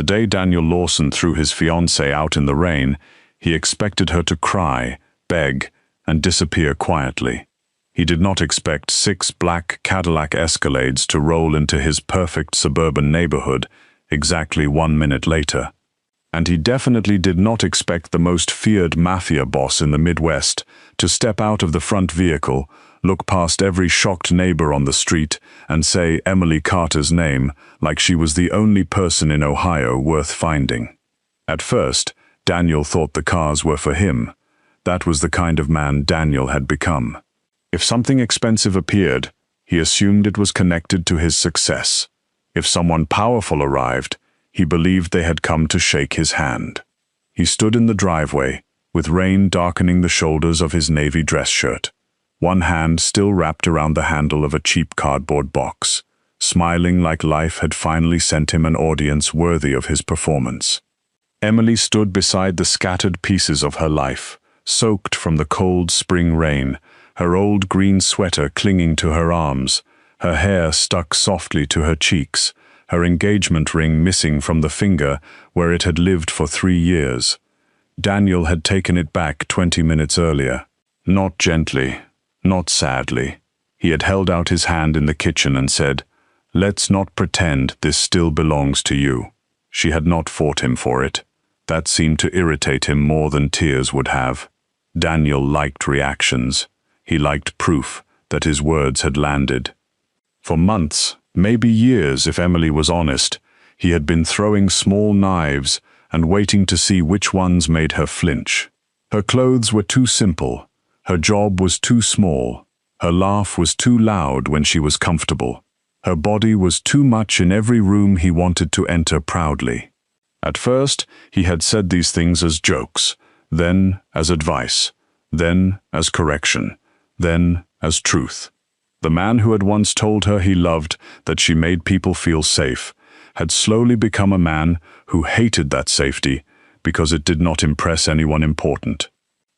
The day Daniel Lawson threw his fiancée out in the rain, he expected her to cry, beg, and disappear quietly. He did not expect 6 black Cadillac Escalades to roll into his perfect suburban neighborhood exactly 1 minute later. And he definitely did not expect the most feared mafia boss in the Midwest to step out of the front vehicle, look past every shocked neighbor on the street, and say Lena Carter's name like she was the only person in Ohio worth finding. At first, Daniel thought the cars were for him. That was the kind of man Daniel had become. If something expensive appeared, he assumed it was connected to his success. If someone powerful arrived, he believed they had come to shake his hand. He stood in the driveway, with rain darkening the shoulders of his navy dress shirt, one hand still wrapped around the handle of a cheap cardboard box, smiling like life had finally sent him an audience worthy of his performance. Emily stood beside the scattered pieces of her life, soaked from the cold spring rain, her old green sweater clinging to her arms, her hair stuck softly to her cheeks, her engagement ring missing from the finger where it had lived for 3 years. Daniel had taken it back 20 minutes earlier. Not gently, not sadly. He had held out his hand in the kitchen and said, "Let's not pretend this still belongs to you." She had not fought him for it. That seemed to irritate him more than tears would have. Daniel liked reactions. He liked proof that his words had landed. For months, maybe years if Emily was honest, he had been throwing small knives and waiting to see which ones made her flinch. Her clothes were too simple, her job was too small, her laugh was too loud when she was comfortable, her body was too much in every room he wanted to enter proudly. At first, he had said these things as jokes, then as advice, then as correction, then as truth. The man who had once told her he loved that she made people feel safe had slowly become a man who hated that safety because it did not impress anyone important.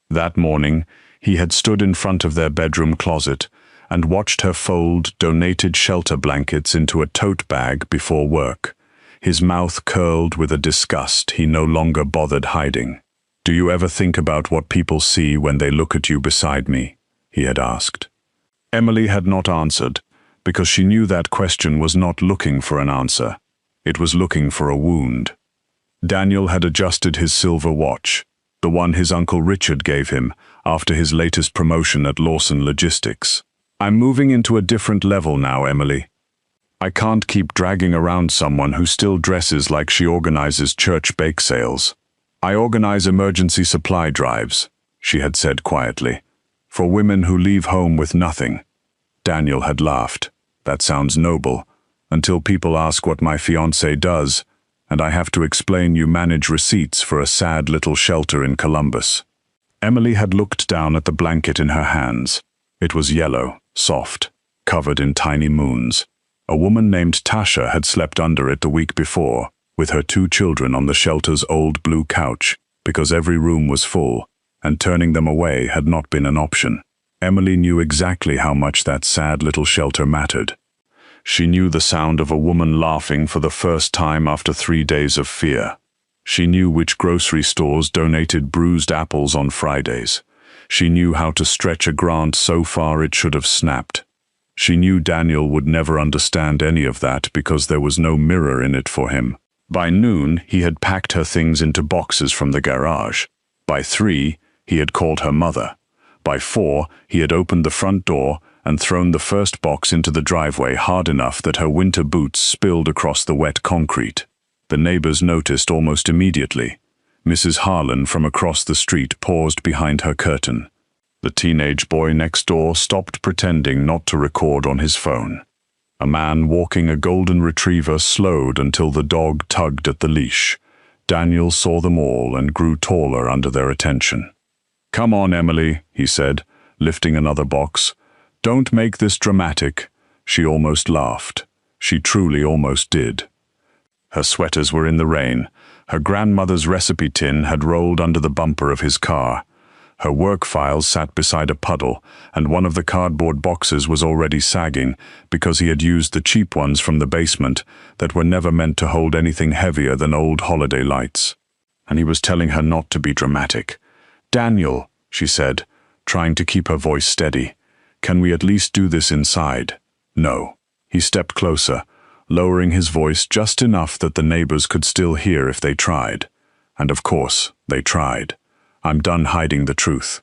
That morning, he had stood in front of their bedroom closet and watched her fold donated shelter blankets into a tote bag before work, his mouth curled with a disgust he no longer bothered hiding. "Do you ever think about what people see when they look at you beside me?" he had asked. Emily had not answered, because she knew that question was not looking for an answer. It was looking for a wound. Daniel had adjusted his silver watch, the one his Uncle Richard gave him after his latest promotion at Lawson Logistics. "I'm moving into a different level now, Emily. I can't keep dragging around someone who still dresses like she organizes church bake sales. I organize emergency supply drives," she had said quietly, "for women who leave home with nothing." Daniel had laughed. "That sounds noble, until people ask what my fiancé does, and I have to explain you manage receipts for a sad little shelter in Columbus." Emily had looked down at the blanket in her hands. It was yellow, soft, covered in tiny moons. A woman named Tasha had slept under it the week before, with her 2 children on the shelter's old blue couch, because every room was full, and turning them away had not been an option. Emily knew exactly how much that sad little shelter mattered. She knew the sound of a woman laughing for the first time after 3 days of fear. She knew which grocery stores donated bruised apples on Fridays. She knew how to stretch a grant so far it should have snapped. She knew Daniel would never understand any of that because there was no mirror in it for him. By noon, he had packed her things into boxes from the garage. By 3, he had called her mother. By 4, he had opened the front door and thrown the first box into the driveway hard enough that her winter boots spilled across the wet concrete. The neighbors noticed almost immediately. Mrs. Harlan from across the street paused behind her curtain. The teenage boy next door stopped pretending not to record on his phone. A man walking a golden retriever slowed until the dog tugged at the leash. Daniel saw them all and grew taller under their attention. "Come on, Emily," he said, lifting another box. "Don't make this dramatic." She almost laughed. She truly almost did. Her sweaters were in the rain. Her grandmother's recipe tin had rolled under the bumper of his car. Her work files sat beside a puddle, and one of the cardboard boxes was already sagging because he had used the cheap ones from the basement that were never meant to hold anything heavier than old holiday lights. And he was telling her not to be dramatic. "Daniel," she said, trying to keep her voice steady, "can we at least do this inside?" "No." He stepped closer, lowering his voice just enough that the neighbors could still hear if they tried. And of course, they tried. "I'm done hiding the truth.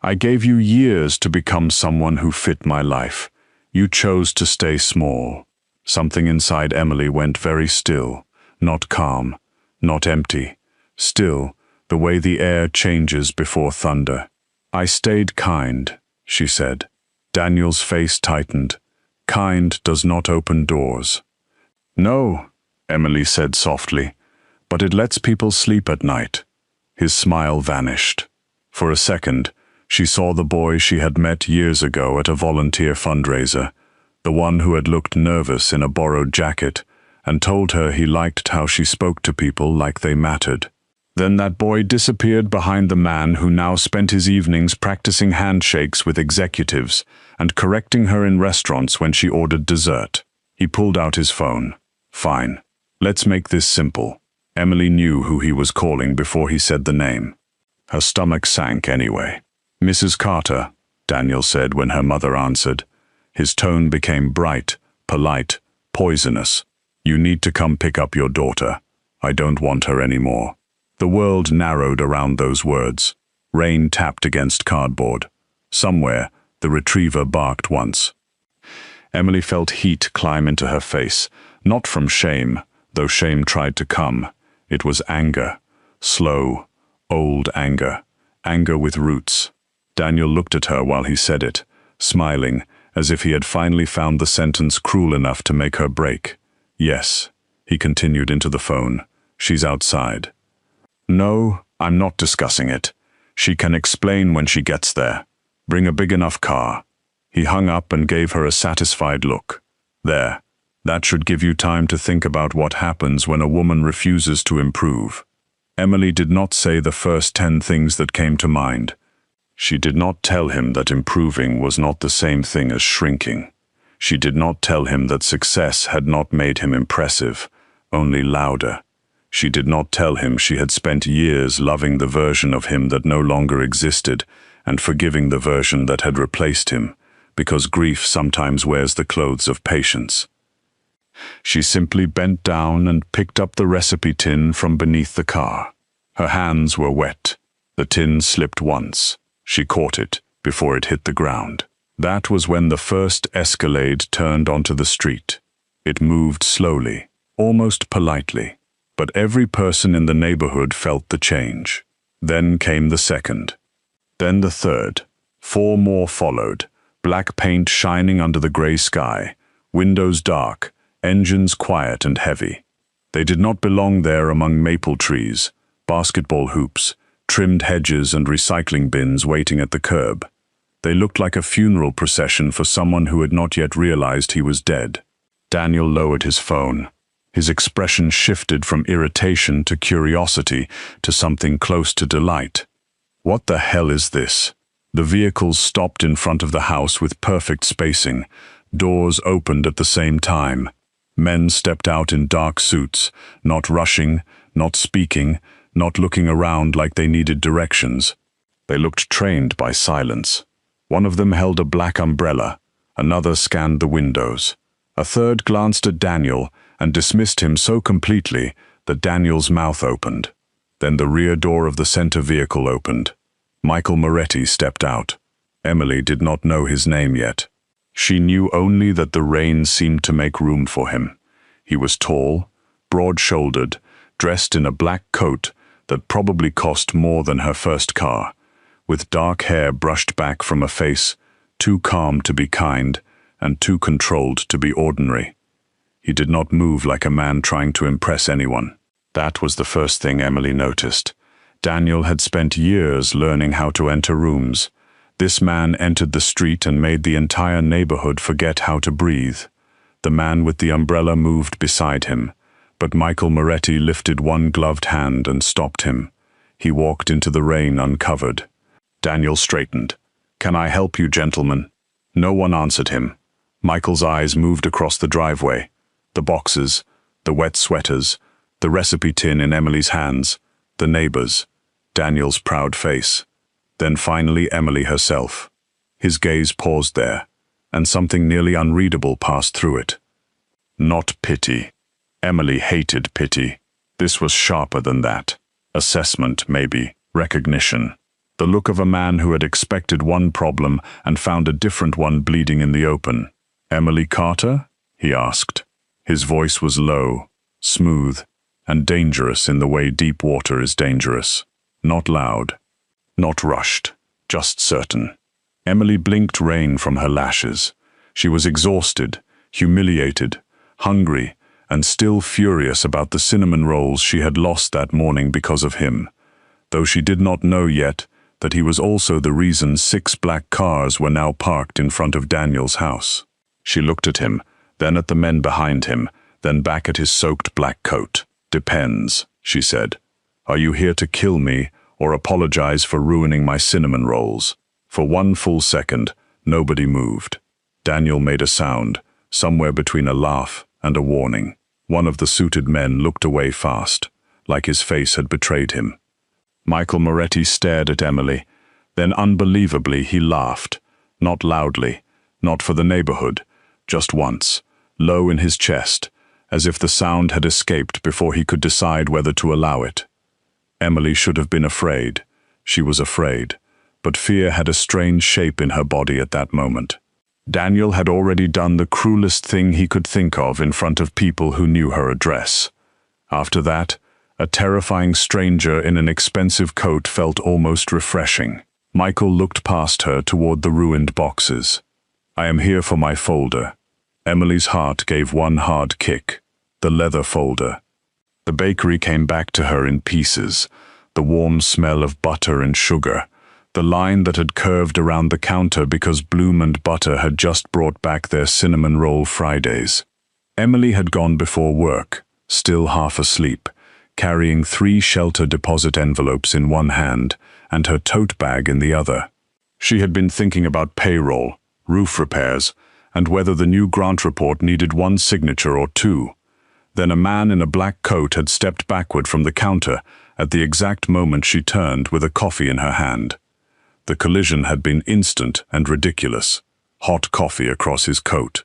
I gave you years to become someone who fit my life. You chose to stay small." Something inside Emily went very still, not calm, not empty. Still, the way the air changes before thunder. "I stayed kind," she said. Daniel's face tightened. "Kind does not open doors." "No," Emily said softly, "but it lets people sleep at night." His smile vanished. For a second, she saw the boy she had met years ago at a volunteer fundraiser, the one who had looked nervous in a borrowed jacket and told her he liked how she spoke to people like they mattered. Then that boy disappeared behind the man who now spent his evenings practicing handshakes with executives and correcting her in restaurants when she ordered dessert. He pulled out his phone. "Fine. Let's make this simple." Emily knew who he was calling before he said the name. Her stomach sank anyway. "Mrs. Carter," Daniel said when her mother answered. His tone became bright, polite, poisonous. "You need to come pick up your daughter. I don't want her anymore." The world narrowed around those words. Rain tapped against cardboard. Somewhere, the retriever barked once. Emily felt heat climb into her face, not from shame, though shame tried to come. It was anger. Slow, old anger. Anger with roots. Daniel looked at her while he said it, smiling, as if he had finally found the sentence cruel enough to make her break. "Yes," he continued into the phone. "She's outside." "No, I'm not discussing it. She can explain when she gets there. Bring a big enough car." He hung up and gave her a satisfied look. "There. That should give you time to think about what happens when a woman refuses to improve." Emily did not say the first 10 things that came to mind. She did not tell him that improving was not the same thing as shrinking. She did not tell him that success had not made him impressive, only louder. She did not tell him she had spent years loving the version of him that no longer existed and forgiving the version that had replaced him, because grief sometimes wears the clothes of patience. She simply bent down and picked up the recipe tin from beneath the car. Her hands were wet. The tin slipped once. She caught it before it hit the ground. That was when the first Escalade turned onto the street. It moved slowly, almost politely, but every person in the neighborhood felt the change. Then came the second. Then the third. 4 more followed, black paint shining under the gray sky, windows dark, engines quiet and heavy. They did not belong there among maple trees, basketball hoops, trimmed hedges and recycling bins waiting at the curb. They looked like a funeral procession for someone who had not yet realized he was dead. Daniel lowered his phone. His expression shifted from irritation to curiosity to something close to delight. "What the hell is this?" The vehicles stopped in front of the house with perfect spacing. Doors opened at the same time. Men stepped out in dark suits, not rushing, not speaking, not looking around like they needed directions. They looked trained by silence. One of them held a black umbrella. Another scanned the windows. A third glanced at Daniel and dismissed him so completely that Daniel's mouth opened. Then the rear door of the center vehicle opened. Michael Moretti stepped out. Emily did not know his name yet. She knew only that the rain seemed to make room for him. He was tall, broad-shouldered, dressed in a black coat that probably cost more than her first car, with dark hair brushed back from a face too calm to be kind and too controlled to be ordinary. He did not move like a man trying to impress anyone. That was the first thing Emily noticed. Daniel had spent years learning how to enter rooms. This man entered the street and made the entire neighborhood forget how to breathe. The man with the umbrella moved beside him, but Michael Moretti lifted one gloved hand and stopped him. He walked into the rain uncovered. Daniel straightened. "Can I help you, gentlemen?" No one answered him. Michael's eyes moved across the driveway. The boxes, the wet sweaters, the recipe tin in Emily's hands, the neighbors, Daniel's proud face. Then finally Emily herself. His gaze paused there, and something nearly unreadable passed through it. Not pity. Emily hated pity. This was sharper than that. Assessment, maybe. Recognition. The look of a man who had expected one problem and found a different one bleeding in the open. "Emily Carter?" he asked. His voice was low, smooth, and dangerous in the way deep water is dangerous. Not loud, not rushed, just certain. Emily blinked rain from her lashes. She was exhausted, humiliated, hungry, and still furious about the cinnamon rolls she had lost that morning because of him, though she did not know yet that he was also the reason 6 black cars were now parked in front of Daniel's house. She looked at him, then at the men behind him, then back at his soaked black coat. "Depends," she said. "Are you here to kill me or apologize for ruining my cinnamon rolls?" For 1 full second, nobody moved. Daniel made a sound, somewhere between a laugh and a warning. One of the suited men looked away fast, like his face had betrayed him. Michael Moretti stared at Emily. Then unbelievably he laughed, not loudly, not for the neighborhood, just once, low in his chest, as if the sound had escaped before he could decide whether to allow it. Emily should have been afraid. She was afraid, but fear had a strange shape in her body at that moment. Daniel had already done the cruelest thing he could think of in front of people who knew her address. After that, a terrifying stranger in an expensive coat felt almost refreshing. Michael looked past her toward the ruined boxes. "I am here for my folder." Emily's heart gave one hard kick. The leather folder. The bakery came back to her in pieces, the warm smell of butter and sugar, the line that had curved around the counter because Bloom and Butter had just brought back their cinnamon roll Fridays. Emily had gone before work, still half asleep, carrying 3 shelter deposit envelopes in one hand and her tote bag in the other. She had been thinking about payroll, roof repairs, and whether the new grant report needed 1 signature or 2. Then a man in a black coat had stepped backward from the counter at the exact moment she turned with a coffee in her hand. The collision had been instant and ridiculous. Hot coffee across his coat.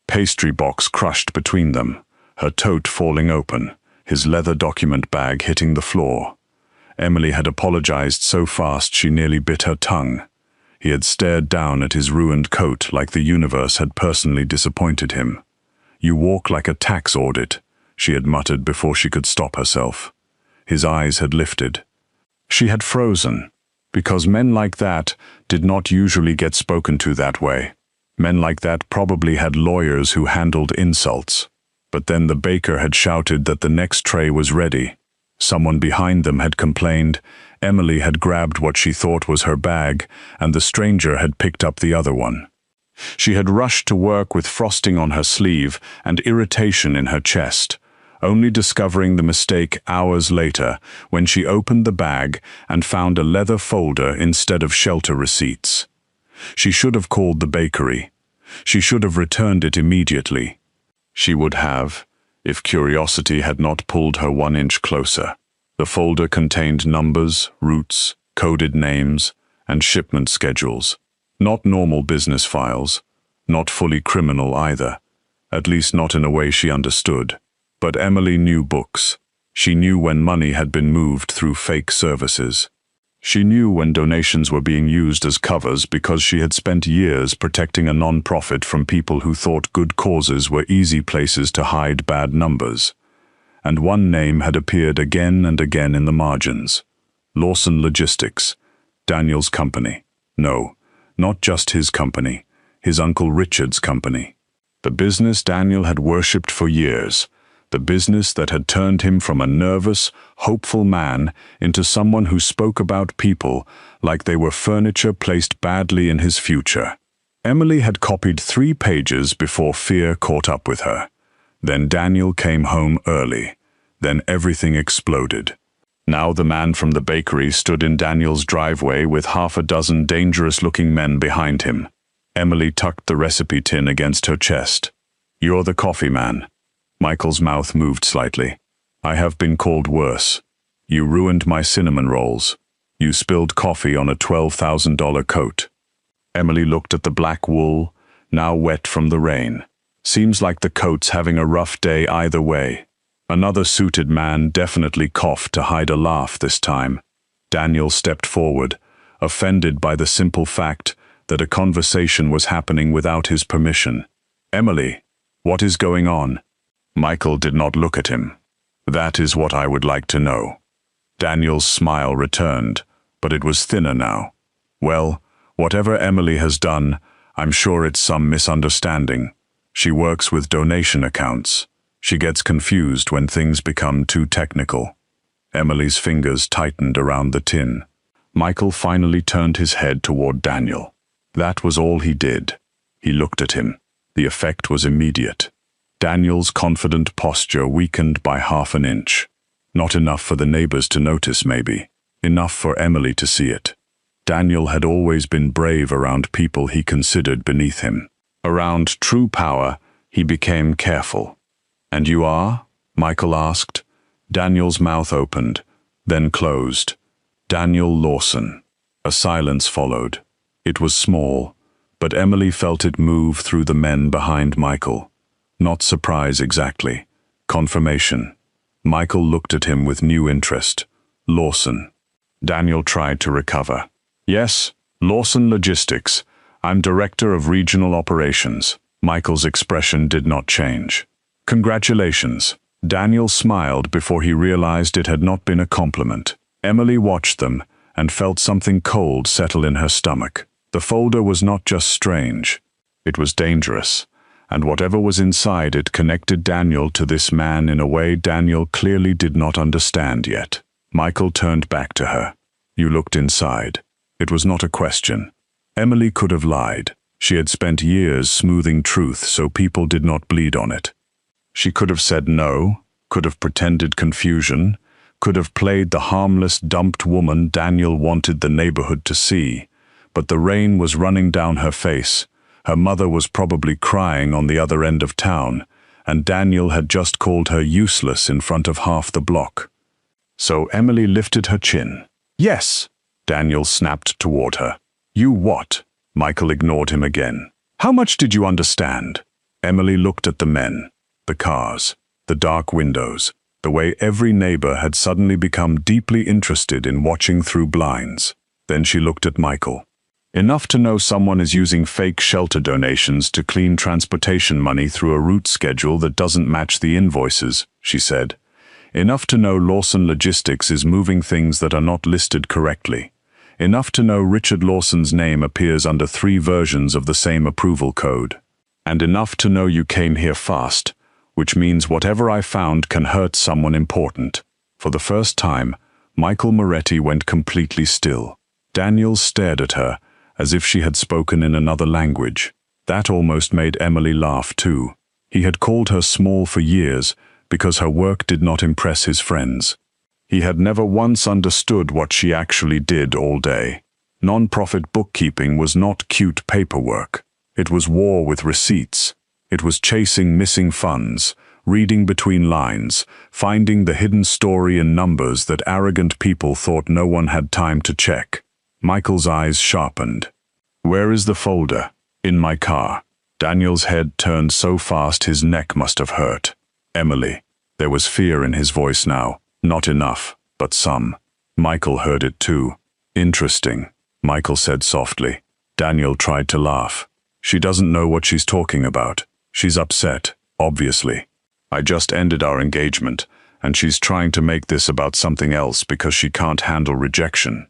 Pastry box crushed between them, her tote falling open, his leather document bag hitting the floor. Emily had apologized so fast she nearly bit her tongue. He had stared down at his ruined coat like the universe had personally disappointed him. "You walk like a tax audit," she had muttered before she could stop herself. His eyes had lifted. She had frozen, because men like that did not usually get spoken to that way. Men like that probably had lawyers who handled insults. But then the baker had shouted that the next tray was ready. Someone behind them had complained. Emily had grabbed what she thought was her bag, and the stranger had picked up the other one. She had rushed to work with frosting on her sleeve and irritation in her chest, only discovering the mistake hours later when she opened the bag and found a leather folder instead of shelter receipts. She should have called the bakery. She should have returned it immediately. She would have, if curiosity had not pulled her 1 inch closer. The folder contained numbers, routes, coded names, and shipment schedules. Not normal business files, not fully criminal either, at least not in a way she understood. But Emily knew books. She knew when money had been moved through fake services. She knew when donations were being used as covers because she had spent years protecting a non-profit from people who thought good causes were easy places to hide bad numbers. And one name had appeared again and again in the margins. Lawson Logistics, Daniel's company. No, not just his company, his Uncle Richard's company. The business Daniel had worshipped for years. The business that had turned him from a nervous, hopeful man into someone who spoke about people like they were furniture placed badly in his future. Emily had copied 3 pages before fear caught up with her. Then Daniel came home early. Then everything exploded. Now the man from the bakery stood in Daniel's driveway with half a dozen dangerous-looking men behind him. Emily tucked the recipe tin against her chest. "You're the coffee man." Michael's mouth moved slightly. "I have been called worse. You ruined my cinnamon rolls. You spilled coffee on a $12,000 coat." Emily looked at the black wool, now wet from the rain. "Seems like the coat's having a rough day either way." Another suited man definitely coughed to hide a laugh this time. Daniel stepped forward, offended by the simple fact that a conversation was happening without his permission. "Emily, what is going on?" Michael did not look at him. "That is what I would like to know." Daniel's smile returned, but it was thinner now. "Well, whatever Emily has done, I'm sure it's some misunderstanding. She works with donation accounts. She gets confused when things become too technical." Emily's fingers tightened around the tin. Michael finally turned his head toward Daniel. That was all he did. He looked at him. The effect was immediate. Daniel's confident posture weakened by half an inch. Not enough for the neighbors to notice, maybe. Enough for Emily to see it. Daniel had always been brave around people he considered beneath him. Around true power, he became careful. "And you are?" Michael asked. Daniel's mouth opened, then closed. "Daniel Lawson." A silence followed. It was small, but Emily felt it move through the men behind Michael. Not surprise exactly. Confirmation. Michael looked at him with new interest. "Lawson." Daniel tried to recover. "Yes, Lawson Logistics. I'm Director of Regional Operations." Michael's expression did not change. "Congratulations." Daniel smiled before he realized it had not been a compliment. Emily watched them and felt something cold settle in her stomach. The folder was not just strange. It was dangerous, and whatever was inside it connected Daniel to this man in a way Daniel clearly did not understand yet. Michael turned back to her. "You looked inside." It was not a question. Emily could have lied. She had spent years smoothing truth so people did not bleed on it. She could have said no, could have pretended confusion, could have played the harmless, dumped woman Daniel wanted the neighborhood to see. But the rain was running down her face. Her mother was probably crying on the other end of town, and Daniel had just called her useless in front of half the block. So Emily lifted her chin. "Yes," Daniel snapped toward her. "You what?" Michael ignored him again. "How much did you understand?" Emily looked at the men, the cars, the dark windows, the way every neighbor had suddenly become deeply interested in watching through blinds. Then she looked at Michael. "Enough to know someone is using fake shelter donations to clean transportation money through a route schedule that doesn't match the invoices," she said. "Enough to know Lawson Logistics is moving things that are not listed correctly. Enough to know Richard Lawson's name appears under 3 versions of the same approval code. And enough to know you came here fast, which means whatever I found can hurt someone important." For the first time, Michael Moretti went completely still. Daniel stared at her, as if she had spoken in another language. That almost made Emily laugh too. He had called her small for years because her work did not impress his friends. He had never once understood what she actually did all day. Non-profit bookkeeping was not cute paperwork. It was war with receipts. It was chasing missing funds, reading between lines, finding the hidden story in numbers that arrogant people thought no one had time to check. Michael's eyes sharpened. "Where is the folder?" "In my car." Daniel's head turned so fast his neck must have hurt. "Emily." There was fear in his voice now. Not enough, but some. Michael heard it too. "Interesting," Michael said softly. Daniel tried to laugh. "She doesn't know what she's talking about. She's upset, obviously. I just ended our engagement, and she's trying to make this about something else because she can't handle rejection."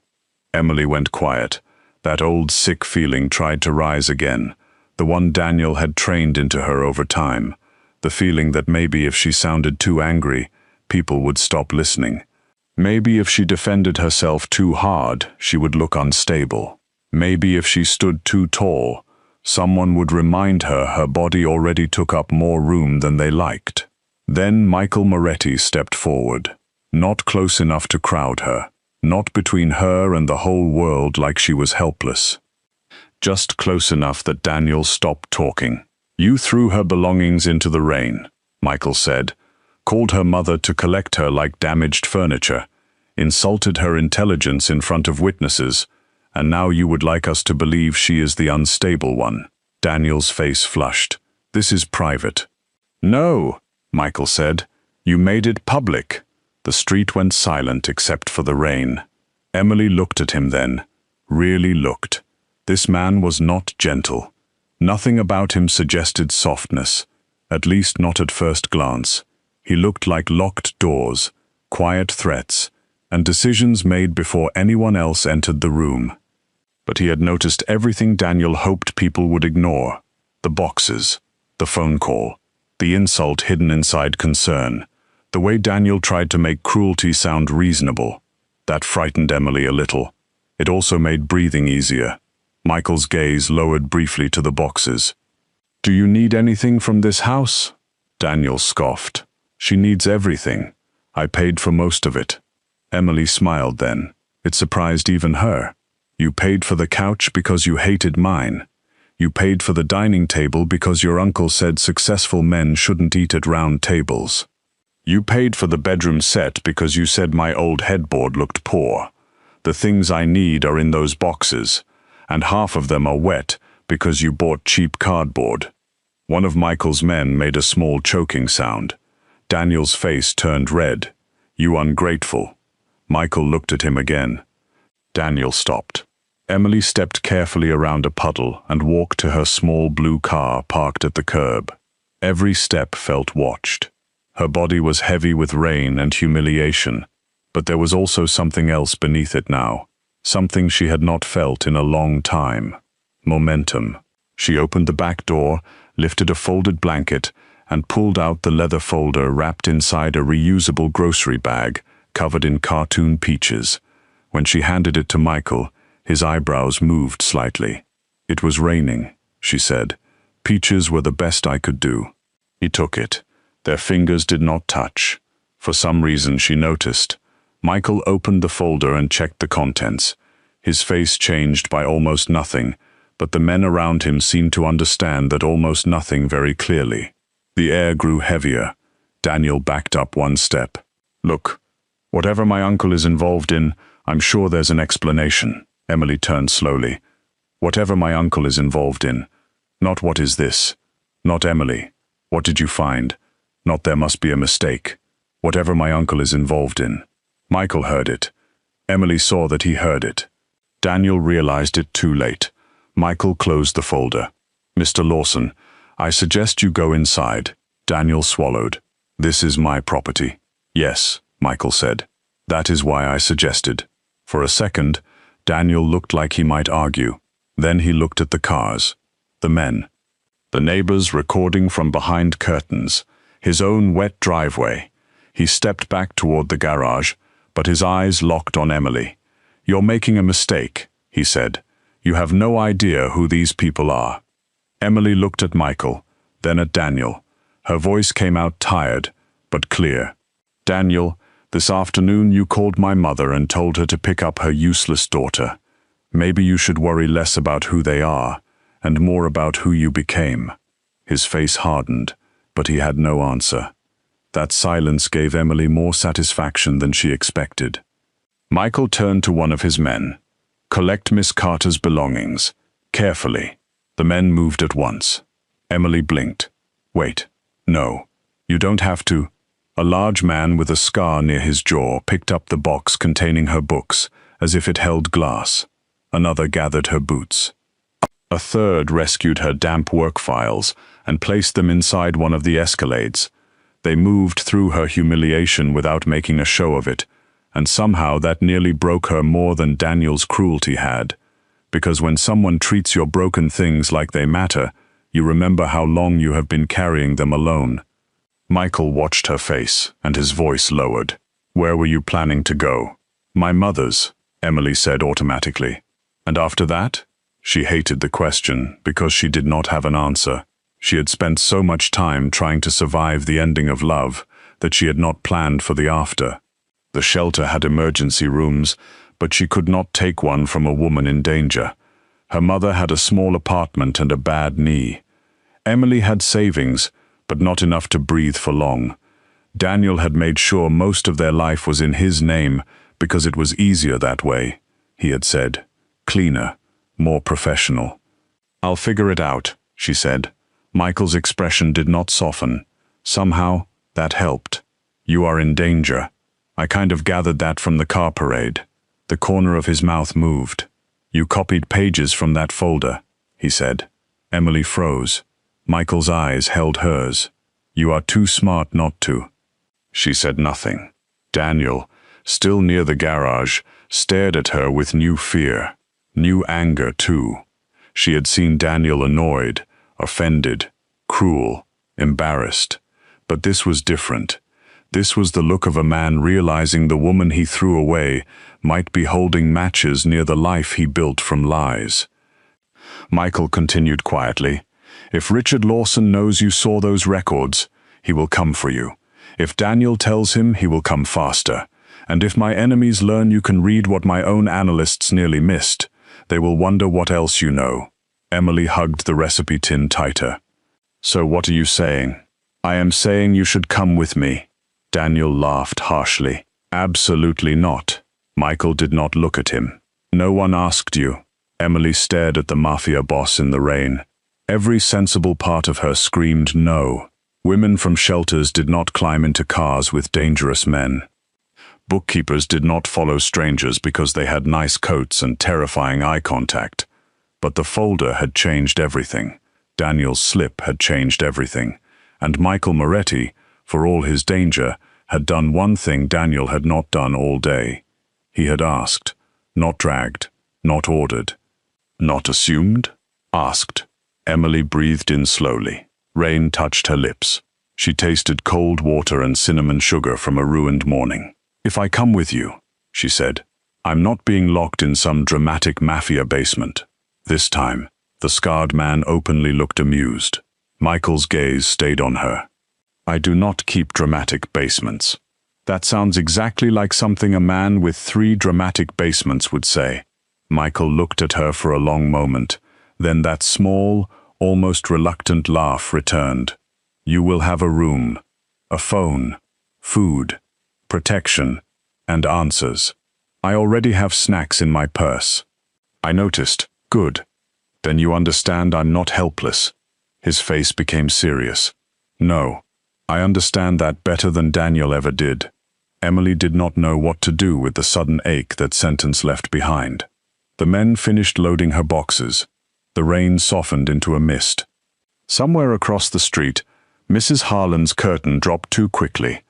Emily went quiet. That old sick feeling tried to rise again, the one Daniel had trained into her over time, the feeling that maybe if she sounded too angry, people would stop listening. Maybe if she defended herself too hard, she would look unstable. Maybe if she stood too tall, someone would remind her her body already took up more room than they liked. Then Michael Moretti stepped forward. Not close enough to crowd her. Not between her and the whole world like she was helpless. Just close enough that Daniel stopped talking. You threw her belongings into the rain, Michael said. Called her mother to collect her like damaged furniture. Insulted her intelligence in front of witnesses. And now you would like us to believe she is the unstable one. Daniel's face flushed. This is private. No, Michael said. You made it public. The street went silent except for the rain. Emily looked at him then. Really looked. This man was not gentle. Nothing about him suggested softness. At least not at first glance. He looked like locked doors, quiet threats, and decisions made before anyone else entered the room. But he had noticed everything Daniel hoped people would ignore. The boxes, the phone call, the insult hidden inside concern, the way Daniel tried to make cruelty sound reasonable. That frightened Emily a little. It also made breathing easier. Michael's gaze lowered briefly to the boxes. Do you need anything from this house? Daniel scoffed. She needs everything. I paid for most of it. Emily smiled then. It surprised even her. You paid for the couch because you hated mine. You paid for the dining table because your uncle said successful men shouldn't eat at round tables. You paid for the bedroom set because you said my old headboard looked poor. The things I need are in those boxes, and half of them are wet because you bought cheap cardboard. One of Michael's men made a small choking sound. Daniel's face turned red. You ungrateful. Michael looked at him again. Daniel stopped. Emily stepped carefully around a puddle and walked to her small blue car parked at the curb. Every step felt watched. Her body was heavy with rain and humiliation, but there was also something else beneath it now, something she had not felt in a long time. Momentum. She opened the back door, lifted a folded blanket, and pulled out the leather folder wrapped inside a reusable grocery bag covered in cartoon peaches. When she handed it to Michael, his eyebrows moved slightly. It was raining, she said. Peaches were the best I could do. He took it. Their fingers did not touch. For some reason she noticed. Michael opened the folder and checked the contents. His face changed by almost nothing, but the men around him seemed to understand that almost nothing very clearly. The air grew heavier. Daniel backed up one step. Look, whatever my uncle is involved in, I'm sure there's an explanation. Emily turned slowly. Whatever my uncle is involved in. Not what is this. Not Emily. What did you find? Not there must be a mistake. Whatever my uncle is involved in. Michael heard it. Emily saw that he heard it. Daniel realized it too late. Michael closed the folder. Mr. Lawson, I suggest you go inside. Daniel swallowed. This is my property. Yes, Michael said. That is why I suggested. For a second, Daniel looked like he might argue. Then he looked at the cars. The men. The neighbors recording from behind curtains. His own wet driveway. He stepped back toward the garage, but his eyes locked on Emily. You're making a mistake, he said. You have no idea who these people are. Emily looked at Michael, then at Daniel. Her voice came out tired, but clear. Daniel, this afternoon you called my mother and told her to pick up her useless daughter. Maybe you should worry less about who they are, and more about who you became. His face hardened, but he had no answer. That silence gave Emily more satisfaction than she expected. Michael turned to one of his men. Collect Miss Carter's belongings. Carefully. The men moved at once. Emily blinked. Wait. No. You don't have to. A large man with a scar near his jaw picked up the box containing her books, as if it held glass. Another gathered her boots. A third rescued her damp work files and placed them inside one of the escalades. They moved through her humiliation without making a show of it, and somehow that nearly broke her more than Daniel's cruelty had. Because when someone treats your broken things like they matter, you remember how long you have been carrying them alone. Michael watched her face, and his voice lowered. Where were you planning to go? My mother's, Emily said automatically. And after that? She hated the question because she did not have an answer. She had spent so much time trying to survive the ending of love that she had not planned for the after. The shelter had emergency rooms, but she could not take one from a woman in danger. Her mother had a small apartment and a bad knee. Emily had savings, but not enough to breathe for long. Daniel had made sure most of their life was in his name because it was easier that way, he had said. Cleaner, more professional. "I'll figure it out," she said. Michael's expression did not soften. Somehow, that helped. "You are in danger." I kind of gathered that from the car parade. The corner of his mouth moved. "You copied pages from that folder," he said. Emily froze. Michael's eyes held hers. "You are too smart not to." She said nothing. Daniel, still near the garage, stared at her with new fear. New anger, too. She had seen Daniel annoyed, offended, cruel, embarrassed. But this was different. This was the look of a man realizing the woman he threw away might be holding matches near the life he built from lies. Michael continued quietly. "If Richard Lawson knows you saw those records, he will come for you. If Daniel tells him, he will come faster. And if my enemies learn you can read what my own analysts nearly missed, they will wonder what else you know." Emily hugged the recipe tin tighter. "So what are you saying?" "I am saying you should come with me." Daniel laughed harshly. "Absolutely not." Michael did not look at him. "No one asked you." Emily stared at the Mafia Boss in the rain. Every sensible part of her screamed no. Women from shelters did not climb into cars with dangerous men. Bookkeepers did not follow strangers because they had nice coats and terrifying eye contact. But the folder had changed everything. Daniel's slip had changed everything. And Michael Moretti, for all his danger, had done one thing Daniel had not done all day. He had asked, not dragged, not ordered. Not assumed? Asked. Emily breathed in slowly. Rain touched her lips. She tasted cold water and cinnamon sugar from a ruined morning. "If I come with you," she said, "I'm not being locked in some dramatic mafia basement." This time, the scarred man openly looked amused. Michael's gaze stayed on her. "I do not keep dramatic basements." That sounds exactly like something a man with 3 dramatic basements would say. Michael looked at her for a long moment. Then that small, almost reluctant laugh returned. "You will have a room, a phone, food, protection, and answers. I already have snacks in my purse." I noticed. "Good. Then you understand I'm not helpless." His face became serious. "No. I understand that better than Daniel ever did." Emily did not know what to do with the sudden ache that sentence left behind. The men finished loading her boxes. The rain softened into a mist. Somewhere across the street, Mrs. Harlan's curtain dropped too quickly.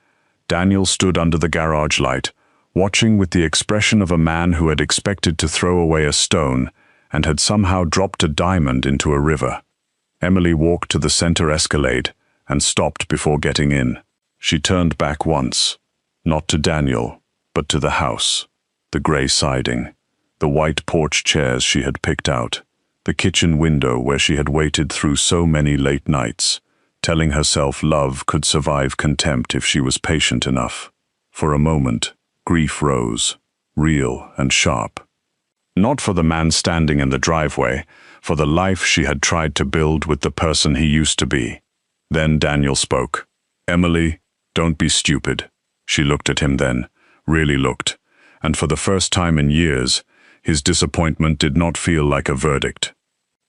Daniel stood under the garage light, watching with the expression of a man who had expected to throw away a stone and had somehow dropped a diamond into a river. Emily walked to the center escalade and stopped before getting in. She turned back once, not to Daniel, but to the house. The gray siding, the white porch chairs she had picked out, the kitchen window where she had waited through so many late nights, telling herself love could survive contempt if she was patient enough. For a moment, grief rose, real and sharp. Not for the man standing in the driveway, for the life she had tried to build with the person he used to be. Then Daniel spoke. "Emily, don't be stupid." She looked at him then, really looked, and for the first time in years, his disappointment did not feel like a verdict.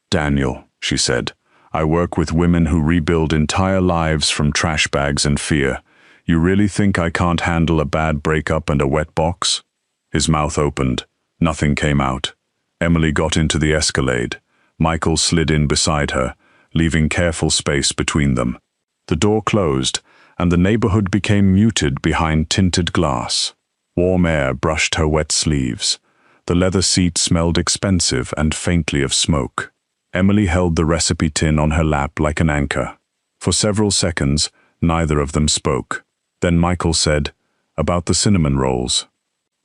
"Daniel," she said, "I work with women who rebuild entire lives from trash bags and fear. You really think I can't handle a bad breakup and a wet box?" His mouth opened. Nothing came out. Emily got into the Escalade. Michael slid in beside her, leaving careful space between them. The door closed, and the neighborhood became muted behind tinted glass. Warm air brushed her wet sleeves. The leather seat smelled expensive and faintly of smoke. Emily held the recipe tin on her lap like an anchor. For several seconds, neither of them spoke. Then Michael said, "About the cinnamon rolls."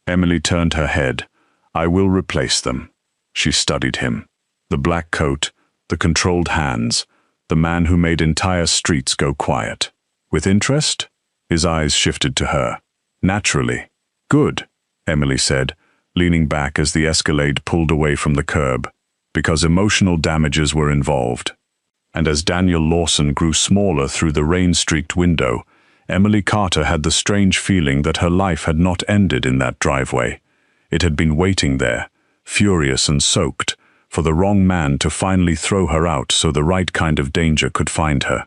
Emily turned her head. "I will replace them." She studied him. The black coat, the controlled hands, the man who made entire streets go quiet. With interest? His eyes shifted to her. "Naturally." Good, Emily said, leaning back as the Escalade pulled away from the curb, because emotional damages were involved. And as Daniel Lawson grew smaller through the rain-streaked window, Emily Carter had the strange feeling that her life had not ended in that driveway. It had been waiting there, furious and soaked, for the wrong man to finally throw her out so the right kind of danger could find her.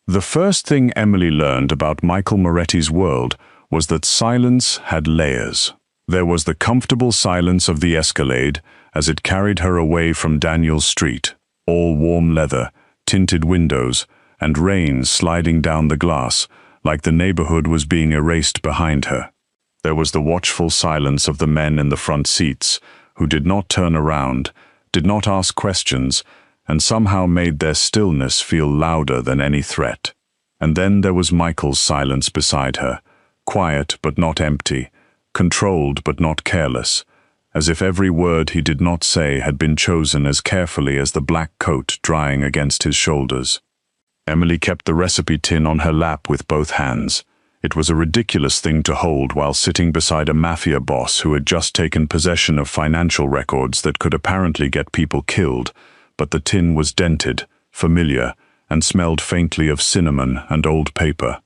The first thing Emily learned about Michael Moretti's world was that silence had layers. There was the comfortable silence of the Escalade as it carried her away from Daniel's street, all warm leather, tinted windows, and rain sliding down the glass, like the neighborhood was being erased behind her. There was the watchful silence of the men in the front seats, who did not turn around, did not ask questions, and somehow made their stillness feel louder than any threat. And then there was Michael's silence beside her, quiet but not empty, controlled but not careless, as if every word he did not say had been chosen as carefully as the black coat drying against his shoulders. Emily kept the recipe tin on her lap with both hands. It was a ridiculous thing to hold while sitting beside a mafia boss who had just taken possession of financial records that could apparently get people killed, but the tin was dented, familiar, and smelled faintly of cinnamon and old paper.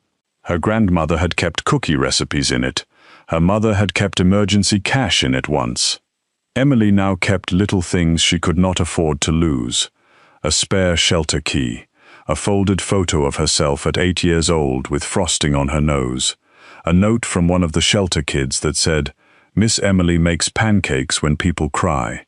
Her grandmother had kept cookie recipes in it. Her mother had kept emergency cash in it once. Emily now kept little things she could not afford to lose. A spare shelter key, a folded photo of herself at 8 years old with frosting on her nose, a note from one of the shelter kids that said, "Miss Emily makes pancakes when people cry."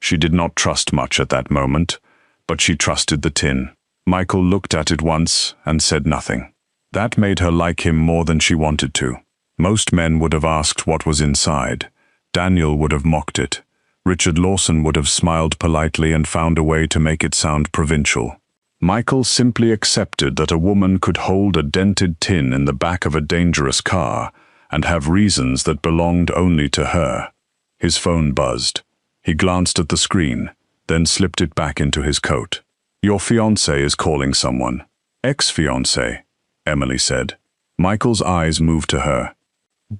She did not trust much at that moment, but she trusted the tin. Michael looked at it once and said nothing. That made her like him more than she wanted to. Most men would have asked what was inside. Daniel would have mocked it. Richard Lawson would have smiled politely and found a way to make it sound provincial. Michael simply accepted that a woman could hold a dented tin in the back of a dangerous car and have reasons that belonged only to her. His phone buzzed. He glanced at the screen, then slipped it back into his coat. "Your fiancé is calling someone." "Ex-fiancé," Emily said. Michael's eyes moved to her.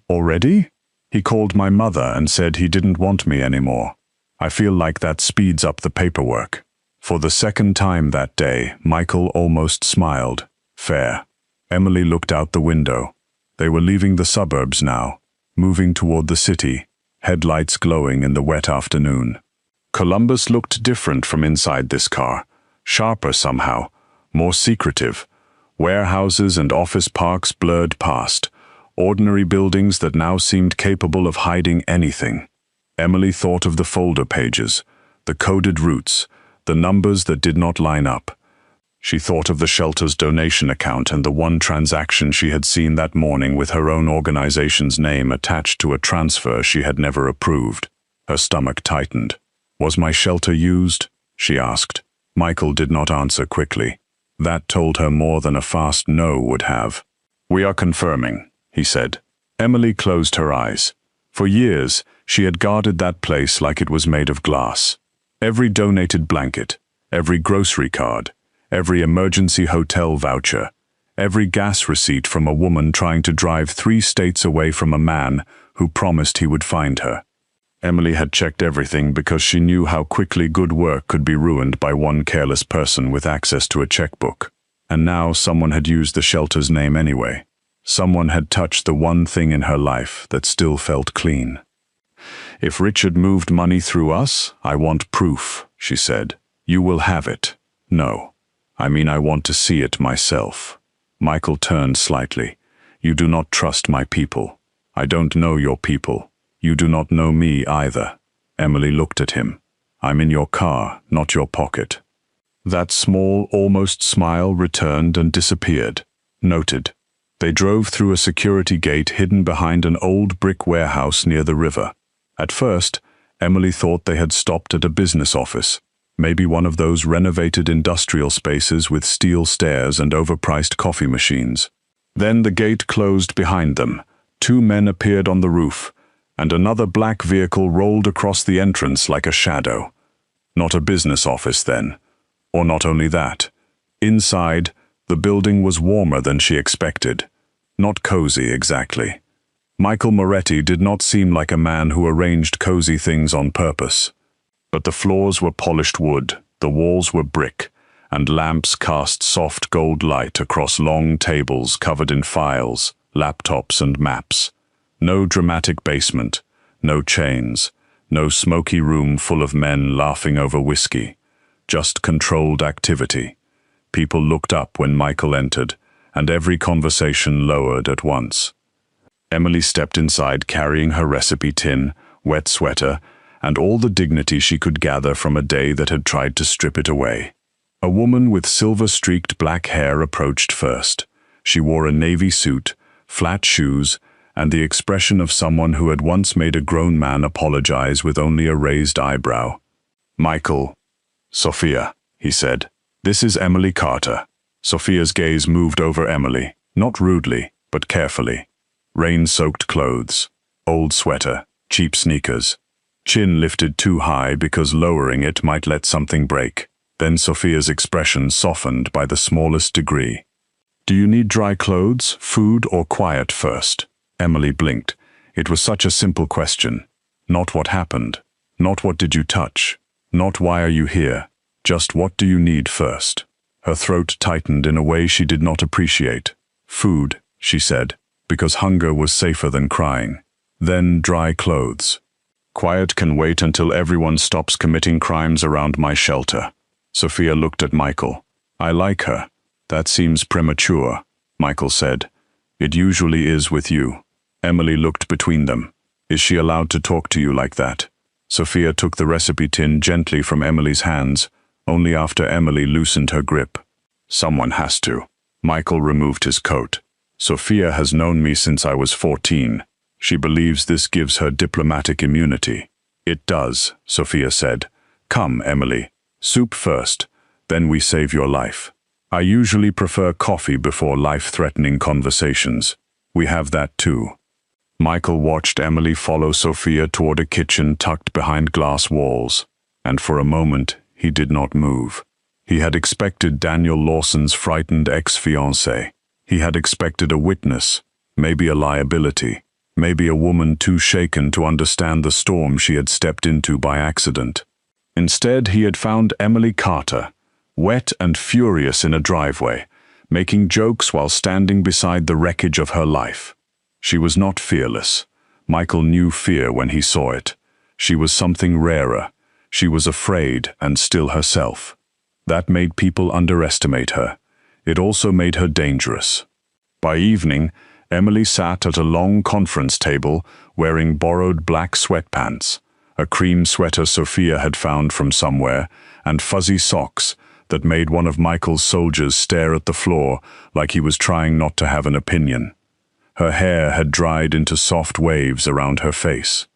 "Already?" "He called my mother and said he didn't want me anymore. I feel like that speeds up the paperwork." For the second time that day, Michael almost smiled. Fair. Emily looked out the window. They were leaving the suburbs now, moving toward the city, headlights glowing in the wet afternoon. Columbus looked different from inside this car, sharper somehow, more secretive. Warehouses and office parks blurred past, ordinary buildings that now seemed capable of hiding anything. Emily thought of the folder pages, the coded routes, the numbers that did not line up. She thought of the shelter's donation account and the one transaction she had seen that morning with her own organization's name attached to a transfer she had never approved. Her stomach tightened. "Was my shelter used?" she asked. Michael did not answer quickly. That told her more than a fast no would have. "We are confirming," he said. Emily closed her eyes. For years, she had guarded that place like it was made of glass. Every donated blanket, every grocery card, every emergency hotel voucher, every gas receipt from a woman trying to drive 3 states away from a man who promised he would find her. Emily had checked everything because she knew how quickly good work could be ruined by one careless person with access to a checkbook. And now someone had used the shelter's name anyway. Someone had touched the one thing in her life that still felt clean. "If Richard moved money through us, I want proof," she said. "You will have it." "No. I mean, I want to see it myself." Michael turned slightly. "You do not trust my people. I don't know your people. You do not know me either." Emily looked at him. "I'm in your car, not your pocket." That small, almost smile returned and disappeared. Noted. They drove through a security gate hidden behind an old brick warehouse near the river. At first, Emily thought they had stopped at a business office, maybe one of those renovated industrial spaces with steel stairs and overpriced coffee machines. Then the gate closed behind them. 2 men appeared on the roof, and another black vehicle rolled across the entrance like a shadow. Not a business office then. Or not only that. Inside, the building was warmer than she expected. Not cozy exactly. Michael Moretti did not seem like a man who arranged cozy things on purpose. But the floors were polished wood, the walls were brick, and lamps cast soft gold light across long tables covered in files, laptops and maps. No dramatic basement, no chains, no smoky room full of men laughing over whiskey. Just controlled activity. People looked up when Michael entered, and every conversation lowered at once. Emily stepped inside carrying her recipe tin, wet sweater, and all the dignity she could gather from a day that had tried to strip it away. A woman with silver-streaked black hair approached first. She wore a navy suit, flat shoes, and the expression of someone who had once made a grown man apologize with only a raised eyebrow. "Michael, Sophia," he said. "This is Emily Carter." Sophia's gaze moved over Emily, not rudely, but carefully. Rain-soaked clothes, old sweater, cheap sneakers. Chin lifted too high because lowering it might let something break. Then Sophia's expression softened by the smallest degree. "Do you need dry clothes, food, or quiet first?" Emily blinked. It was such a simple question. Not what happened. Not what did you touch. Not why are you here. Just what do you need first. Her throat tightened in a way she did not appreciate. "Food," she said, because hunger was safer than crying. Then dry clothes. "Quiet can wait until everyone stops committing crimes around my shelter." Sophia looked at Michael. "I like her. That seems premature," Michael said. "It usually is with you." Emily looked between them. "Is she allowed to talk to you like that?" Sophia took the recipe tin gently from Emily's hands, only after Emily loosened her grip. "Someone has to." Michael removed his coat. "Sophia has known me since I was 14. She believes this gives her diplomatic immunity." "It does," Sophia said. "Come, Emily. Soup first, then we save your life. I usually prefer coffee before life-threatening conversations. We have that too." Michael watched Emily follow Sophia toward a kitchen tucked behind glass walls, and for a moment he did not move. He had expected Daniel Lawson's frightened ex-fiancé. He had expected a witness, maybe a liability, maybe a woman too shaken to understand the storm she had stepped into by accident. Instead, he had found Emily Carter, wet and furious in a driveway, making jokes while standing beside the wreckage of her life. She was not fearless. Michael knew fear when he saw it. She was something rarer. She was afraid and still herself. That made people underestimate her. It also made her dangerous. By evening, Emily sat at a long conference table wearing borrowed black sweatpants, a cream sweater Sophia had found from somewhere, and fuzzy socks that made one of Michael's soldiers stare at the floor like he was trying not to have an opinion. Her hair had dried into soft waves around her face.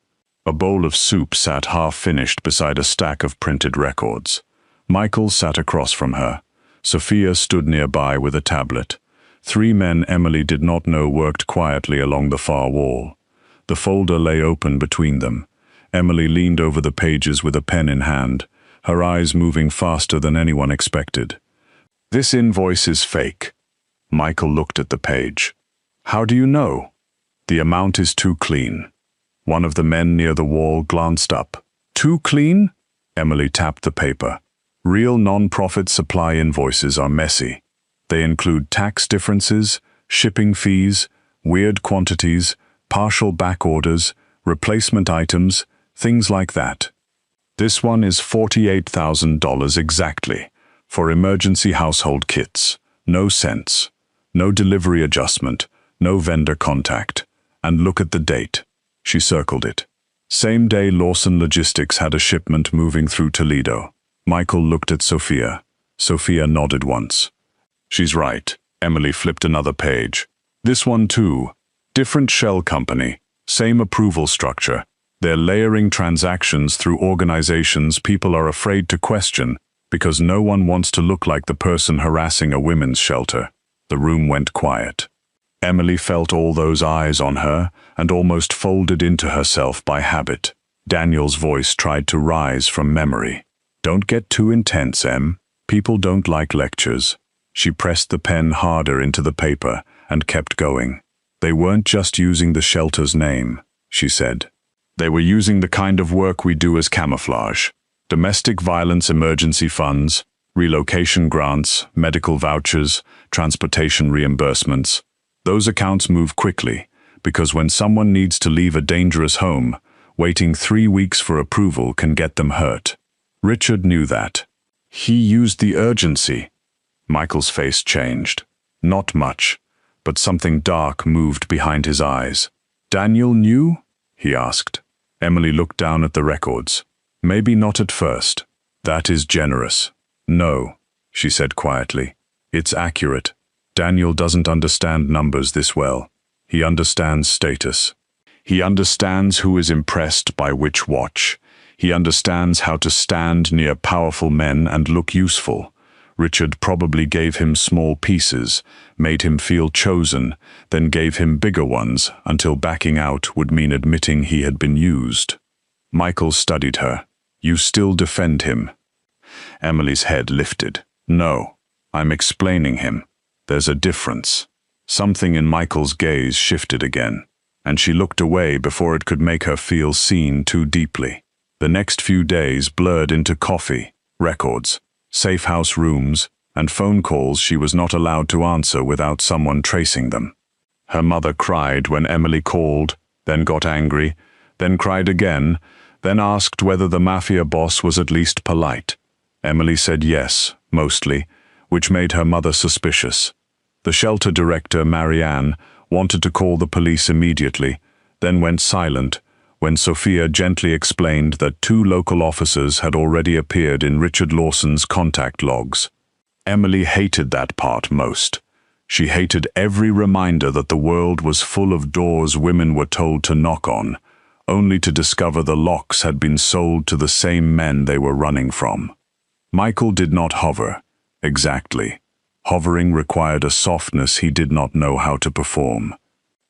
A bowl of soup sat half-finished beside a stack of printed records. Michael sat across from her. Sophia stood nearby with a tablet. 3 men Emily did not know worked quietly along the far wall. The folder lay open between them. Emily leaned over the pages with a pen in hand, her eyes moving faster than anyone expected. "This invoice is fake." Michael looked at the page. "How do you know?" "The amount is too clean." One of the men near the wall glanced up. "Too clean?" Emily tapped the paper. "Real non-profit supply invoices are messy. They include tax differences, shipping fees, weird quantities, partial back orders, replacement items, things like that. This one is $48,000 exactly, for emergency household kits. No cents. No delivery adjustment. No vendor contact. And look at the date." She circled it. Same day Lawson Logistics had a shipment moving through Toledo. Michael looked at Sophia. Sophia nodded once. "She's right." Emily flipped another page. "This one too. Different shell company. Same approval structure. They're layering transactions through organizations people are afraid to question because no one wants to look like the person harassing a women's shelter." The room went quiet. Emily felt all those eyes on her and almost folded into herself by habit. Daniel's voice tried to rise from memory. "Don't get too intense, Em. People don't like lectures." She pressed the pen harder into the paper and kept going. They weren't just using the shelter's name, she said. They were using the kind of work we do as camouflage. Domestic violence emergency funds, relocation grants, medical vouchers, transportation reimbursements. Those accounts move quickly, because when someone needs to leave a dangerous home, waiting 3 weeks for approval can get them hurt. Richard knew that. He used the urgency. Michael's face changed. Not much, but something dark moved behind his eyes. Daniel knew? He asked. Emily looked down at the records. Maybe not at first. That is generous. No, she said quietly. It's accurate. Daniel doesn't understand numbers this well. He understands status. He understands who is impressed by which watch. He understands how to stand near powerful men and look useful. Richard probably gave him small pieces, made him feel chosen, then gave him bigger ones until backing out would mean admitting he had been used. Michael studied her. You still defend him? Emily's head lifted. No, I'm explaining him. There's a difference. Something in Michael's gaze shifted again, and she looked away before it could make her feel seen too deeply. The next few days blurred into coffee, records, safe house rooms, and phone calls she was not allowed to answer without someone tracing them. Her mother cried when Emily called, then got angry, then cried again, then asked whether the Mafia Boss was at least polite. Emily said yes, mostly, which made her mother suspicious. The shelter director, Marianne, wanted to call the police immediately, then went silent when Sophia gently explained that 2 local officers had already appeared in Richard Lawson's contact logs. Emily hated that part most. She hated every reminder that the world was full of doors women were told to knock on, only to discover the locks had been sold to the same men they were running from. Michael did not hover, exactly. Hovering required a softness he did not know how to perform.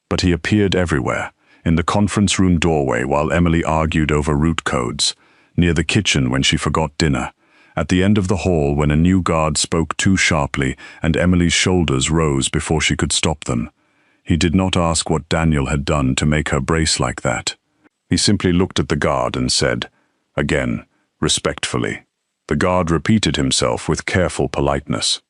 But he appeared everywhere, in the conference room doorway while Emily argued over route codes, near the kitchen when she forgot dinner, at the end of the hall when a new guard spoke too sharply and Emily's shoulders rose before she could stop them. He did not ask what Daniel had done to make her brace like that. He simply looked at the guard and said, again, respectfully. The guard repeated himself with careful politeness.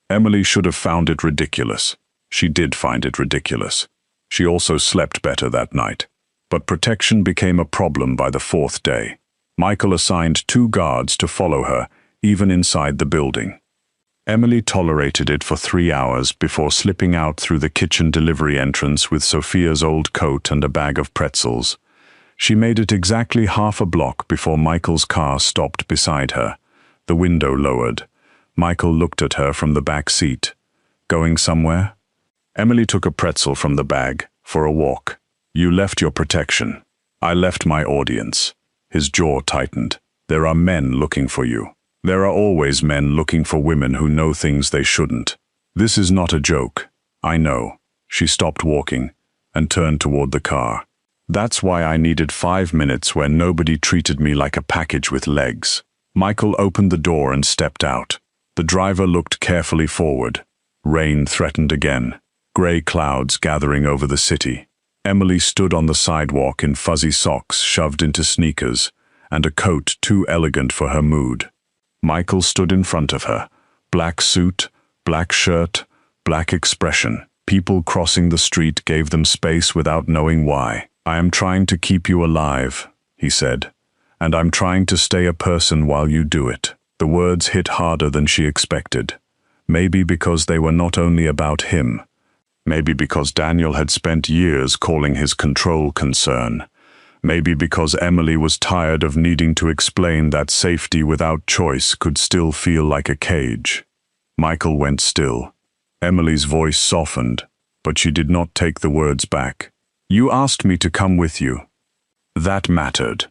Emily should have found it ridiculous. She did find it ridiculous. She also slept better that night. But protection became a problem by the 4th day. Michael assigned 2 guards to follow her, even inside the building. Emily tolerated it for 3 hours before slipping out through the kitchen delivery entrance with Sophia's old coat and a bag of pretzels. She made it exactly half a block before Michael's car stopped beside her, the window lowered. Michael looked at her from the back seat. Going somewhere? Emily took a pretzel from the bag, for a walk. You left your protection. I left my audience. His jaw tightened. There are men looking for you. There are always men looking for women who know things they shouldn't. This is not a joke. I know. She stopped walking and turned toward the car. That's why I needed 5 minutes where nobody treated me like a package with legs. Michael opened the door and stepped out. The driver looked carefully forward. Rain threatened again. Gray clouds gathering over the city. Emily stood on the sidewalk in fuzzy socks shoved into sneakers, and a coat too elegant for her mood. Michael stood in front of her. Black suit, black shirt, black expression. People crossing the street gave them space without knowing why. I am trying to keep you alive, he said, and I'm trying to stay a person while you do it. The words hit harder than she expected. Maybe because they were not only about him. Maybe because Daniel had spent years calling his control concern. Maybe because Emily was tired of needing to explain that safety without choice could still feel like a cage. Michael went still. Emily's voice softened, but she did not take the words back. You asked me to come with you. That mattered.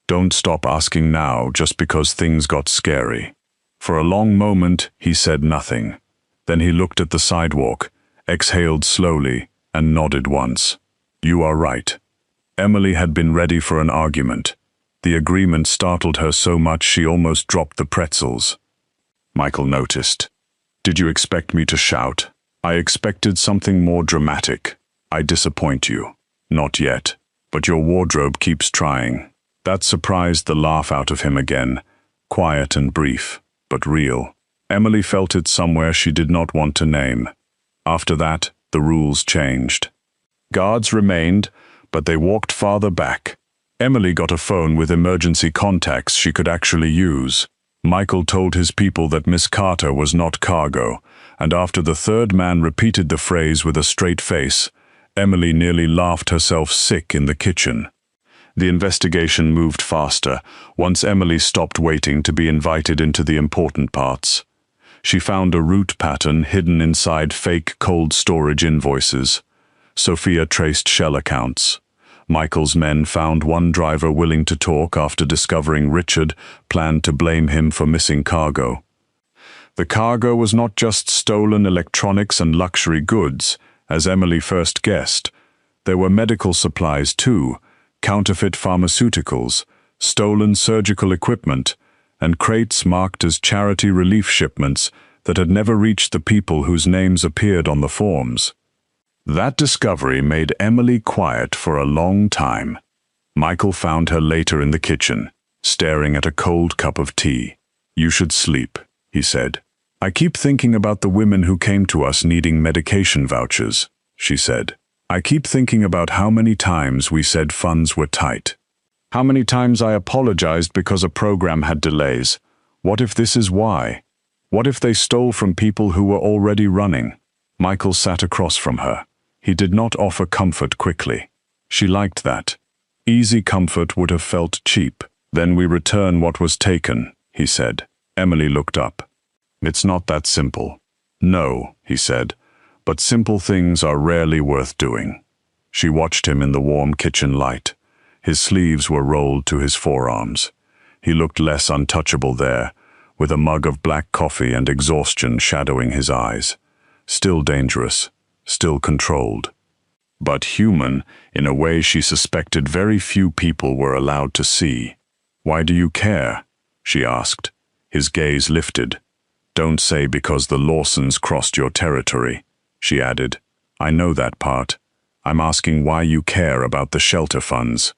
Don't stop asking now just because things got scary. For a long moment, he said nothing. Then he looked at the sidewalk, exhaled slowly, and nodded once. You are right. Emily had been ready for an argument. The agreement startled her so much she almost dropped the pretzels. Michael noticed. Did you expect me to shout? I expected something more dramatic. I disappoint you. Not yet. But your wardrobe keeps trying. That surprised the laugh out of him again. Quiet and brief, but real. Emily felt it somewhere she did not want to name. After that, the rules changed. Guards remained, but they walked farther back. Emily got a phone with emergency contacts she could actually use. Michael told his people that Miss Carter was not cargo, and after the third man repeated the phrase with a straight face, Emily nearly laughed herself sick in the kitchen. The investigation moved faster, once Emily stopped waiting to be invited into the important parts. She found a route pattern hidden inside fake cold storage invoices. Sophia traced shell accounts. Michael's men found one driver willing to talk after discovering Richard planned to blame him for missing cargo. The cargo was not just stolen electronics and luxury goods, as Emily first guessed. There were medical supplies too, counterfeit pharmaceuticals, stolen surgical equipment, and crates marked as charity relief shipments that had never reached the people whose names appeared on the forms. That discovery made Emily quiet for a long time. Michael found her later in the kitchen, staring at a cold cup of tea. "You should sleep," he said. "I keep thinking about the women who came to us needing medication vouchers," she said. "I keep thinking about how many times we said funds were tight. How many times I apologized because a program had delays. What if this is why? What if they stole from people who were already running?" Michael sat across from her. He did not offer comfort quickly. She liked that. Easy comfort would have felt cheap. "Then we return what was taken," he said. Emily looked up. "It's not that simple." "No," he said, "but simple things are rarely worth doing." She watched him in the warm kitchen light. His sleeves were rolled to his forearms. He looked less untouchable there, with a mug of black coffee and exhaustion shadowing his eyes. Still dangerous, still controlled. But human, in a way she suspected very few people were allowed to see. "Why do you care?" she asked. His gaze lifted. "Don't say because the Lawsons crossed your territory," she added. "I know that part. I'm asking why you care about the shelter funds."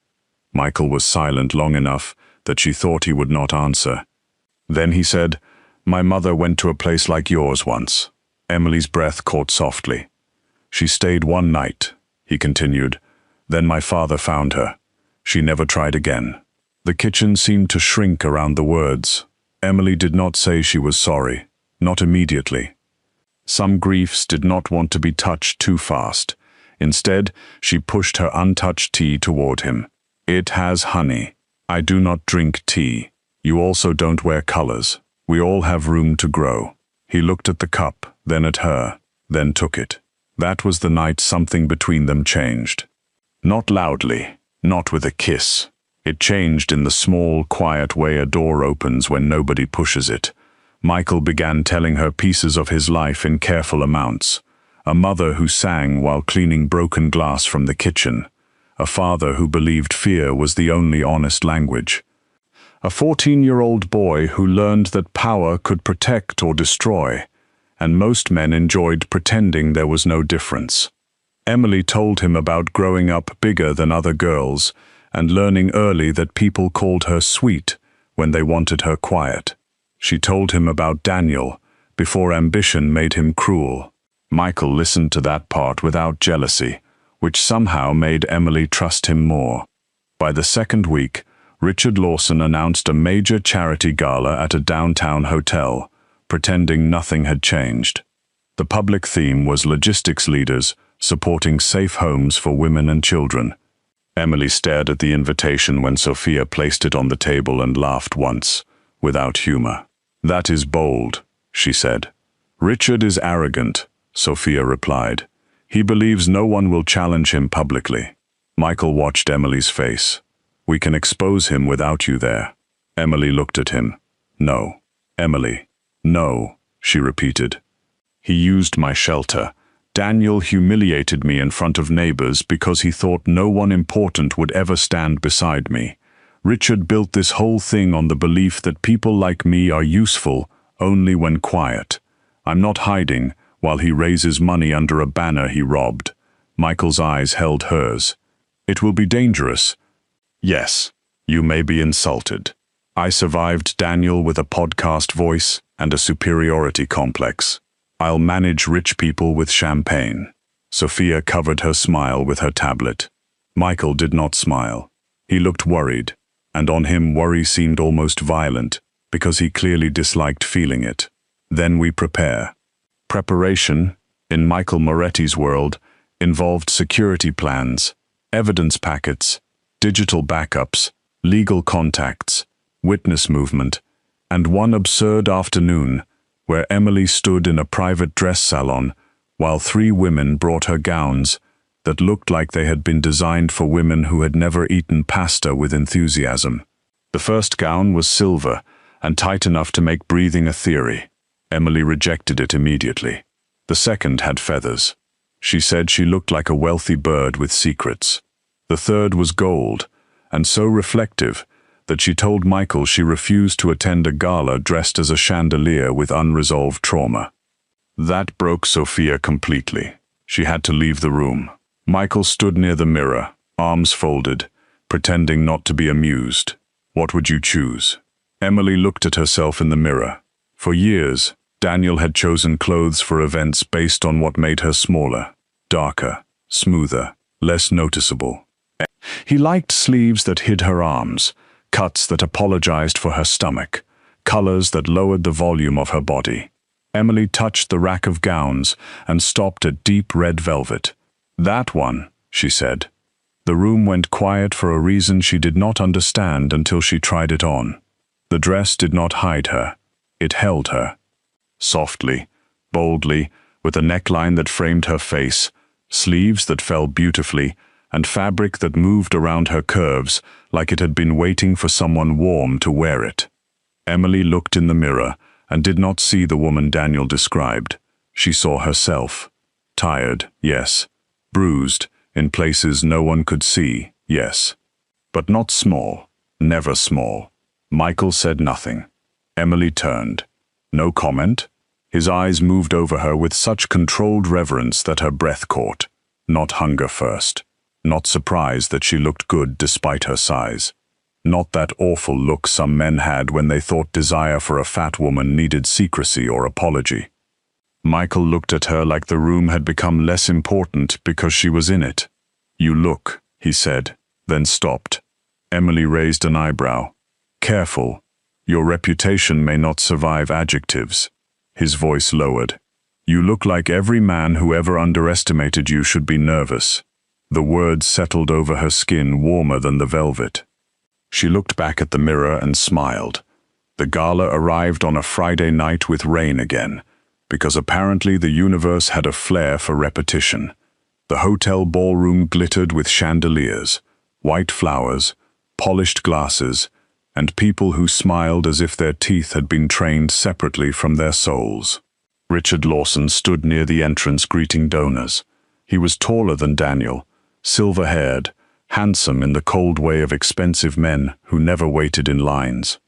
Michael was silent long enough that she thought he would not answer. Then he said, "My mother went to a place like yours once." Emily's breath caught softly. "She stayed one night," he continued. "Then my father found her. She never tried again." The kitchen seemed to shrink around the words. Emily did not say she was sorry, not immediately. Some griefs did not want to be touched too fast. Instead, she pushed her untouched tea toward him. "It has honey. I do not drink tea. You also don't wear colors. We all have room to grow." He looked at the cup, then at her, then took it. That was the night something between them changed. Not loudly, not with a kiss. It changed in the small, quiet way a door opens when nobody pushes it. Michael began telling her pieces of his life in careful amounts. A mother who sang while cleaning broken glass from the kitchen. A father who believed fear was the only honest language. A 14-year-old boy who learned that power could protect or destroy, and most men enjoyed pretending there was no difference. Emily told him about growing up bigger than other girls and learning early that people called her sweet when they wanted her quiet. She told him about Daniel, before ambition made him cruel. Michael listened to that part without jealousy, which somehow made Emily trust him more. By the second week, Richard Lawson announced a major charity gala at a downtown hotel, pretending nothing had changed. The public theme was logistics leaders supporting safe homes for women and children. Emily stared at the invitation when Sophia placed it on the table and laughed once, without humor. "That is bold," she said. "Richard is arrogant," Sophia replied. "He believes no one will challenge him publicly." Michael watched Emily's face. "We can expose him without you there." Emily looked at him. "No." "Emily." "No," she repeated. "He used my shelter. Daniel humiliated me in front of neighbors because he thought no one important would ever stand beside me. Richard built this whole thing on the belief that people like me are useful only when quiet. I'm not hiding while he raises money under a banner he robbed. Michael's eyes held hers. "It will be dangerous." "Yes, you may be insulted. I survived Daniel with a podcast voice and a superiority complex. I'll manage rich people with champagne." Sophia covered her smile with her tablet. Michael did not smile. He looked worried, and on him worry seemed almost violent, because he clearly disliked feeling it. "Then we prepare." Preparation, in Michael Moretti's world, involved security plans, evidence packets, digital backups, legal contacts, witness movement, and one absurd afternoon where Emily stood in a private dress salon while 3 women brought her gowns that looked like they had been designed for women who had never eaten pasta with enthusiasm. The first gown was silver and tight enough to make breathing a theory. Emily rejected it immediately. The second had feathers. She said she looked like a wealthy bird with secrets. The third was gold, and so reflective that she told Michael she refused to attend a gala dressed as a chandelier with unresolved trauma. That broke Sophia completely. She had to leave the room. Michael stood near the mirror, arms folded, pretending not to be amused. "What would you choose?" Emily looked at herself in the mirror. For years, Daniel had chosen clothes for events based on what made her smaller, darker, smoother, less noticeable. He liked sleeves that hid her arms, cuts that apologized for her stomach, colors that lowered the volume of her body. Emily touched the rack of gowns and stopped at deep red velvet. "That one," she said. The room went quiet for a reason she did not understand until she tried it on. The dress did not hide her. It held her. Softly, boldly, with a neckline that framed her face, sleeves that fell beautifully, and fabric that moved around her curves like it had been waiting for someone warm to wear it. Emily looked in the mirror and did not see the woman Daniel described. She saw herself. Tired, yes. Bruised, in places no one could see, yes. But not small, never small. Michael said nothing. Emily turned. No comment. His eyes moved over her with such controlled reverence that her breath caught. Not hunger first. Not surprise that she looked good despite her size. Not that awful look some men had when they thought desire for a fat woman needed secrecy or apology. Michael looked at her like the room had become less important because she was in it. "You look," he said, then stopped. Emily raised an eyebrow. "Careful. Your reputation may not survive adjectives." His voice lowered. "You look like every man who ever underestimated you should be nervous." The words settled over her skin warmer than the velvet. She looked back at the mirror and smiled. The gala arrived on a Friday night with rain again, because apparently the universe had a flair for repetition. The hotel ballroom glittered with chandeliers, white flowers, polished glasses, and people who smiled as if their teeth had been trained separately from their souls. Richard Lawson stood near the entrance greeting donors. He was taller than Daniel, silver-haired, handsome in the cold way of expensive men who never waited in lines.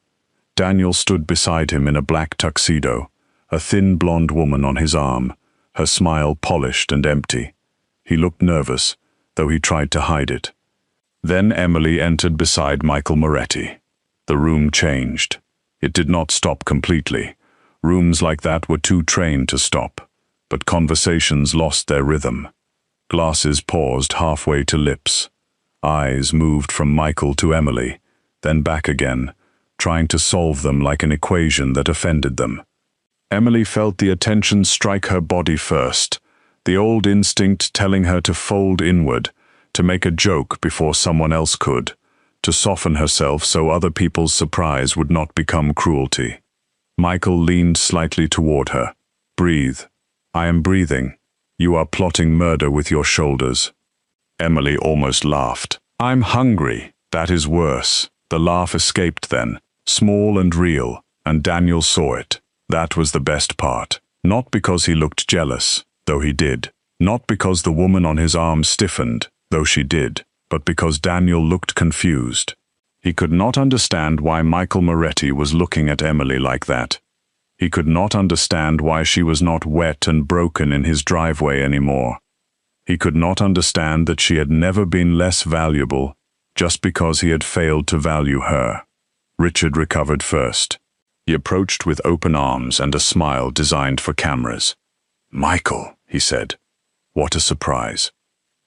Daniel stood beside him in a black tuxedo, a thin blonde woman on his arm, her smile polished and empty. He looked nervous, though he tried to hide it. Then Emily entered beside Michael Moretti. The room changed. It did not stop completely. Rooms like that were too trained to stop, but conversations lost their rhythm. Glasses paused halfway to lips. Eyes moved from Michael to Emily, then back again, trying to solve them like an equation that offended them. Emily felt the attention strike her body first, the old instinct telling her to fold inward, to make a joke before someone else could, to soften herself so other people's surprise would not become cruelty. Michael leaned slightly toward her. "Breathe." "I am breathing." "You are plotting murder with your shoulders." Emily almost laughed. "I'm hungry. That is worse." The laugh escaped then, small and real, and Daniel saw it. That was the best part. Not because he looked jealous, though he did. Not because the woman on his arm stiffened, though she did, but because Daniel looked confused. He could not understand why Michael Moretti was looking at Emily like that. He could not understand why she was not wet and broken in his driveway anymore. He could not understand that she had never been less valuable just because he had failed to value her. Richard recovered first. He approached with open arms and a smile designed for cameras. "Michael," he said. What a surprise.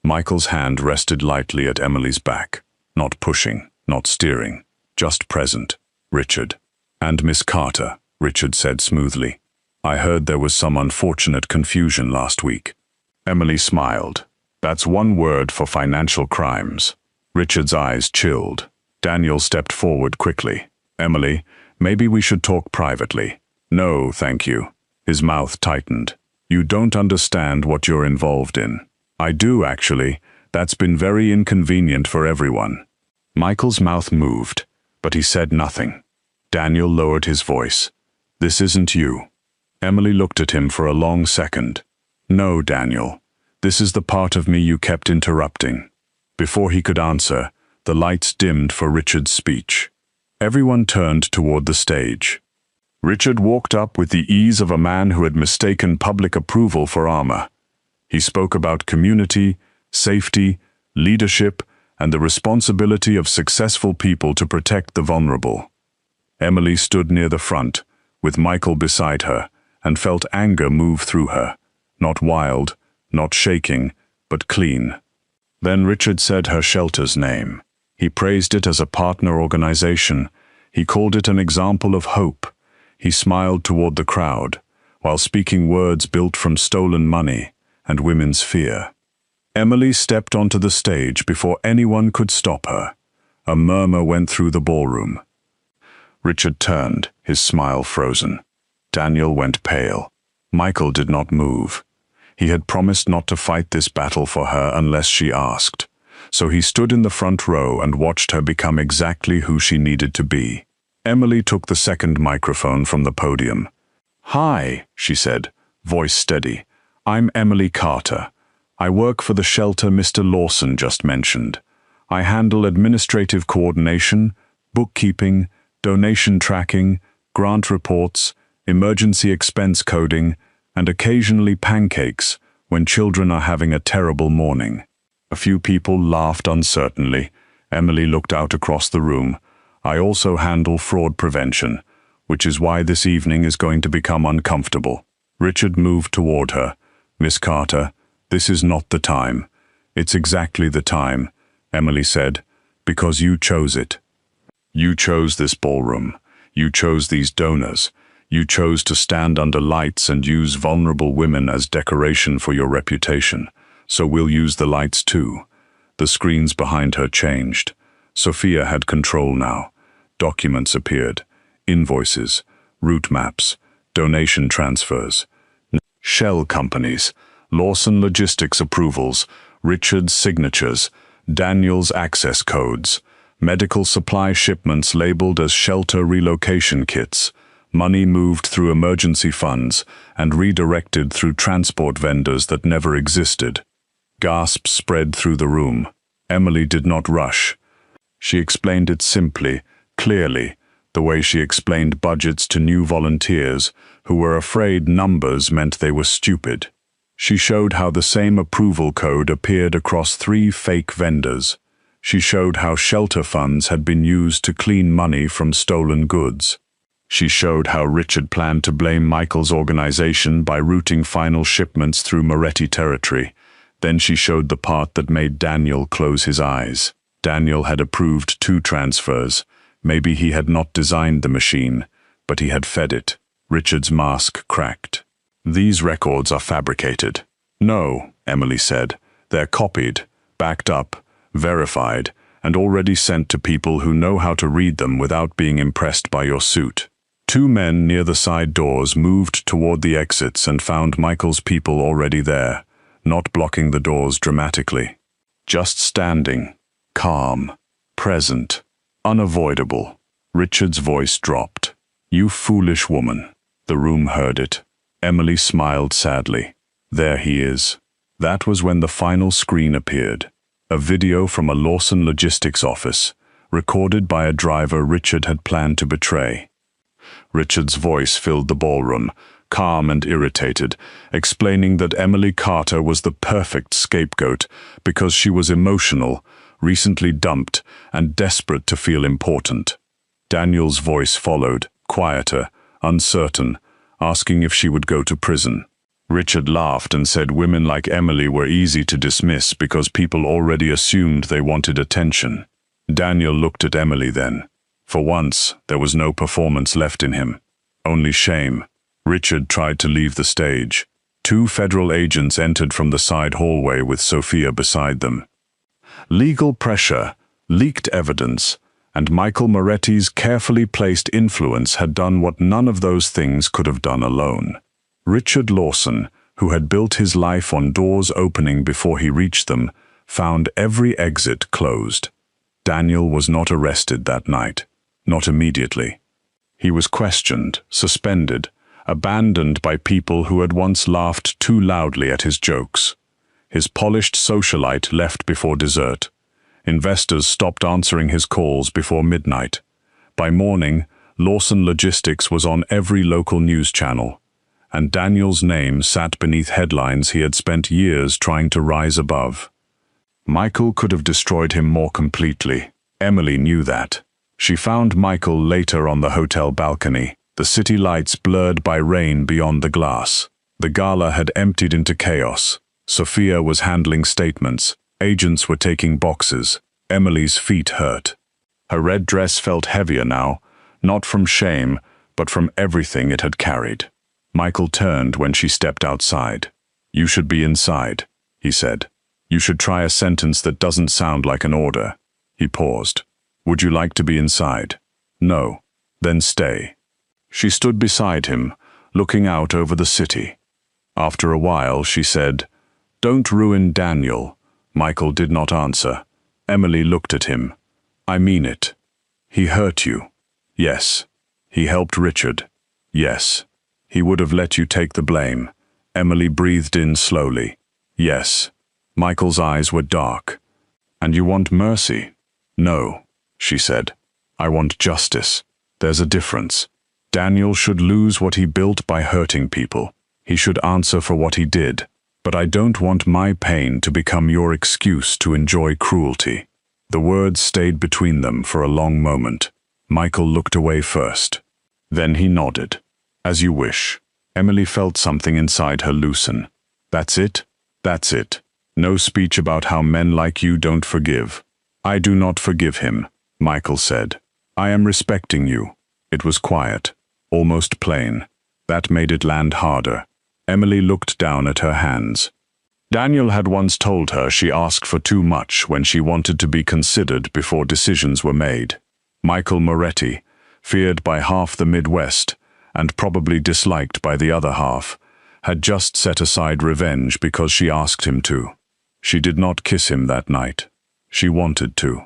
Michael's hand rested lightly at Emily's back, not pushing, not steering, just present. "Richard." "And Miss Carter," Richard said smoothly. "I heard there was some unfortunate confusion last week." Emily smiled. "That's one word for financial crimes." Richard's eyes chilled. Daniel stepped forward quickly. "Emily, maybe we should talk privately." "No, thank you." His mouth tightened. "You don't understand what you're involved in." "I do, actually. That's been very inconvenient for everyone." Michael's mouth moved, but he said nothing. Daniel lowered his voice. "This isn't you." Emily looked at him for a long second. "No, Daniel. This is the part of me you kept interrupting." Before he could answer, the lights dimmed for Richard's speech. Everyone turned toward the stage. Richard walked up with the ease of a man who had mistaken public approval for armor. He spoke about community, safety, leadership, and the responsibility of successful people to protect the vulnerable. Emily stood near the front, with Michael beside her, and felt anger move through her. Not wild, not shaking, but clean. Then Richard said her shelter's name. He praised it as a partner organization. He called it an example of hope. He smiled toward the crowd, while speaking words built from stolen money and women's fear. Emily stepped onto the stage before anyone could stop her. A murmur went through the ballroom. Richard turned, his smile frozen. Daniel went pale. Michael did not move. He had promised not to fight this battle for her unless she asked. So he stood in the front row and watched her become exactly who she needed to be. Emily took the second microphone from the podium. "Hi," she said, voice steady. "I'm Emily Carter. I work for the shelter Mr. Lawson just mentioned. I handle administrative coordination, bookkeeping, donation tracking, grant reports, emergency expense coding, and occasionally pancakes when children are having a terrible morning." A few people laughed uncertainly. Emily looked out across the room. "I also handle fraud prevention, which is why this evening is going to become uncomfortable." Richard moved toward her. "Miss Carter, this is not the time." "It's exactly the time," Emily said, "because you chose it. You chose this ballroom. You chose these donors. You chose to stand under lights and use vulnerable women as decoration for your reputation. So we'll use the lights too." The screens behind her changed. Sophia had control now. Documents appeared. Invoices, route maps, donation transfers. Shell companies, Lawson Logistics approvals, Richard's signatures, Daniel's access codes, medical supply shipments labeled as shelter relocation kits, money moved through emergency funds and redirected through transport vendors that never existed. Gasps spread through the room. Emily did not rush. She explained it simply, clearly, the way she explained budgets to new volunteers who were afraid numbers meant they were stupid. She showed how the same approval code appeared across 3 fake vendors. She showed how shelter funds had been used to clean money from stolen goods. She showed how Richard planned to blame Michael's organization by routing final shipments through Moretti territory. Then she showed the part that made Daniel close his eyes. Daniel had approved 2 transfers. Maybe he had not designed the machine, but he had fed it. Richard's mask cracked. "These records are fabricated." "No," Emily said. "They're copied, backed up, verified, and already sent to people who know how to read them without being impressed by your suit." 2 men near the side doors moved toward the exits and found Michael's people already there, not blocking the doors dramatically. Just standing, calm, present, unavoidable. Richard's voice dropped. "You foolish woman." The room heard it. Emily smiled sadly. There he is. That was when the final screen appeared. A video from a Lawson Logistics office, recorded by a driver Richard had planned to betray. Richard's voice filled the ballroom, calm and irritated, explaining that Emily Carter was the perfect scapegoat because she was emotional, recently dumped, and desperate to feel important. Daniel's voice followed, quieter, uncertain, asking if she would go to prison. Richard laughed and said women like Emily were easy to dismiss because people already assumed they wanted attention. Daniel looked at Emily then. For once, there was no performance left in him, only shame. Richard tried to leave the stage. 2 federal agents entered from the side hallway with Sophia beside them. Legal pressure, leaked evidence, and Michael Moretti's carefully placed influence had done what none of those things could have done alone. Richard Lawson, who had built his life on doors opening before he reached them, found every exit closed. Daniel was not arrested that night, not immediately. He was questioned, suspended, abandoned by people who had once laughed too loudly at his jokes. His polished socialite left before dessert. Investors stopped answering his calls before midnight. By morning, Lawson Logistics was on every local news channel, and Daniel's name sat beneath headlines he had spent years trying to rise above. Michael could have destroyed him more completely. Emily knew that. She found Michael later on the hotel balcony, the city lights blurred by rain beyond the glass. The gala had emptied into chaos. Sophia was handling statements. Agents were taking boxes. Emily's feet hurt. Her red dress felt heavier now, not from shame, but from everything it had carried. Michael turned when she stepped outside. "You should be inside," he said. "You should try a sentence that doesn't sound like an order." He paused. "Would you like to be inside?" "No." "Then stay." She stood beside him, looking out over the city. After a while, she said, "Don't ruin Daniel." Michael did not answer. Emily looked at him. "I mean it." "He hurt you." "Yes." "He helped Richard." "Yes." "He would have let you take the blame." Emily breathed in slowly. "Yes." Michael's eyes were dark. "And you want mercy?" "No," she said. "I want justice. There's a difference. Daniel should lose what he built by hurting people. He should answer for what he did. But I don't want my pain to become your excuse to enjoy cruelty." The words stayed between them for a long moment. Michael looked away first. Then he nodded. "As you wish." Emily felt something inside her loosen. "That's it? That's it. No speech about how men like you don't forgive." "I do not forgive him," Michael said. "I am respecting you." It was quiet, almost plain. That made it land harder. Emily looked down at her hands. Daniel had once told her she asked for too much when she wanted to be considered before decisions were made. Michael Moretti, feared by half the Midwest, and probably disliked by the other half, had just set aside revenge because she asked him to. She did not kiss him that night. She wanted to.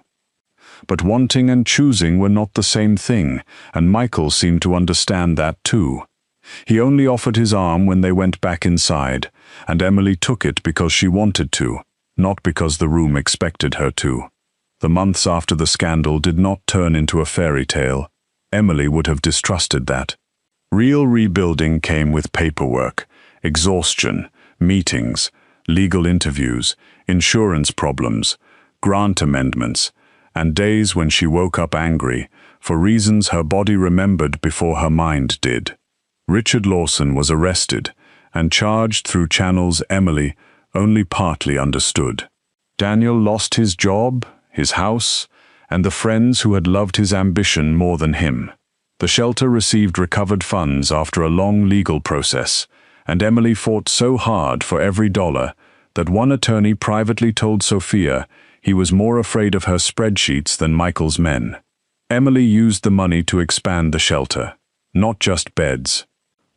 But wanting and choosing were not the same thing, and Michael seemed to understand that too. He only offered his arm when they went back inside, and Emily took it because she wanted to, not because the room expected her to. The months after the scandal did not turn into a fairy tale. Emily would have distrusted that. Real rebuilding came with paperwork, exhaustion, meetings, legal interviews, insurance problems, grant amendments, and days when she woke up angry, for reasons her body remembered before her mind did. Richard Lawson was arrested and charged through channels Emily only partly understood. Daniel lost his job, his house, and the friends who had loved his ambition more than him. The shelter received recovered funds after a long legal process, and Emily fought so hard for every dollar that one attorney privately told Sophia he was more afraid of her spreadsheets than Michael's men. Emily used the money to expand the shelter. Not just beds,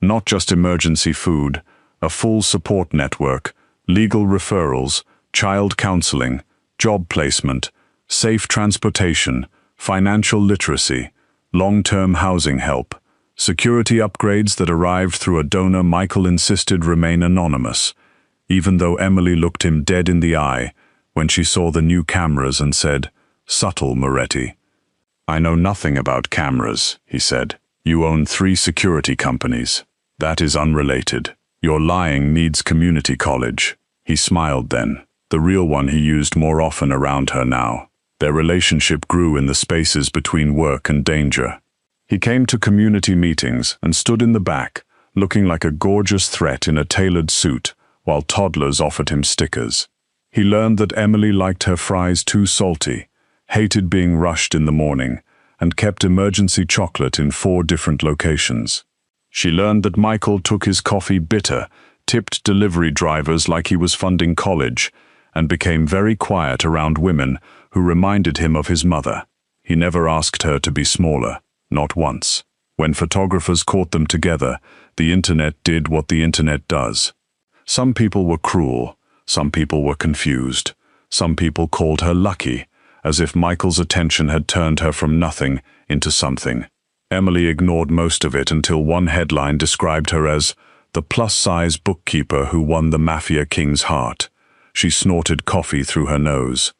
not just emergency food, a full support network, legal referrals, child counseling, job placement, safe transportation, financial literacy, long-term housing help, security upgrades that arrived through a donor Michael insisted remain anonymous, even though Emily looked him dead in the eye when she saw the new cameras and said, "Subtle, Moretti." "I know nothing about cameras," he said. "You own 3 security companies." That is unrelated. Your lying needs community college. He smiled then, the real one he used more often around her now. Their relationship grew in the spaces between work and danger. He came to community meetings and stood in the back, looking like a gorgeous threat in a tailored suit, while toddlers offered him stickers. He learned that Emily liked her fries too salty, hated being rushed in the morning, and kept emergency chocolate in 4 different locations. She learned that Michael took his coffee bitter, tipped delivery drivers like he was funding college, and became very quiet around women who reminded him of his mother. He never asked her to be smaller, not once. When photographers caught them together, the internet did what the internet does. Some people were cruel, some people were confused, some people called her lucky, as if Michael's attention had turned her from nothing into something. Emily ignored most of it until one headline described her as the plus-size bookkeeper who won the Mafia King's heart. She snorted coffee through her nose.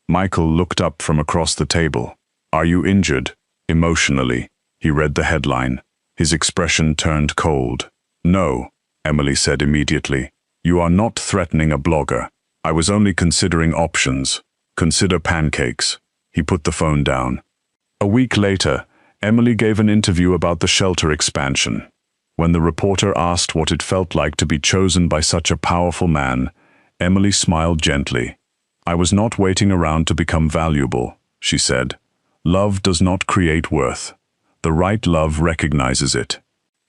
Michael looked up from across the table. "Are you injured?" Emotionally, he read the headline. His expression turned cold. "No," Emily said immediately. "You are not threatening a blogger. I was only considering options. Consider pancakes." He put the phone down. A week later, Emily gave an interview about the shelter expansion. When the reporter asked what it felt like to be chosen by such a powerful man, Emily smiled gently. "I was not waiting around to become valuable," she said. "Love does not create worth. The right love recognizes it."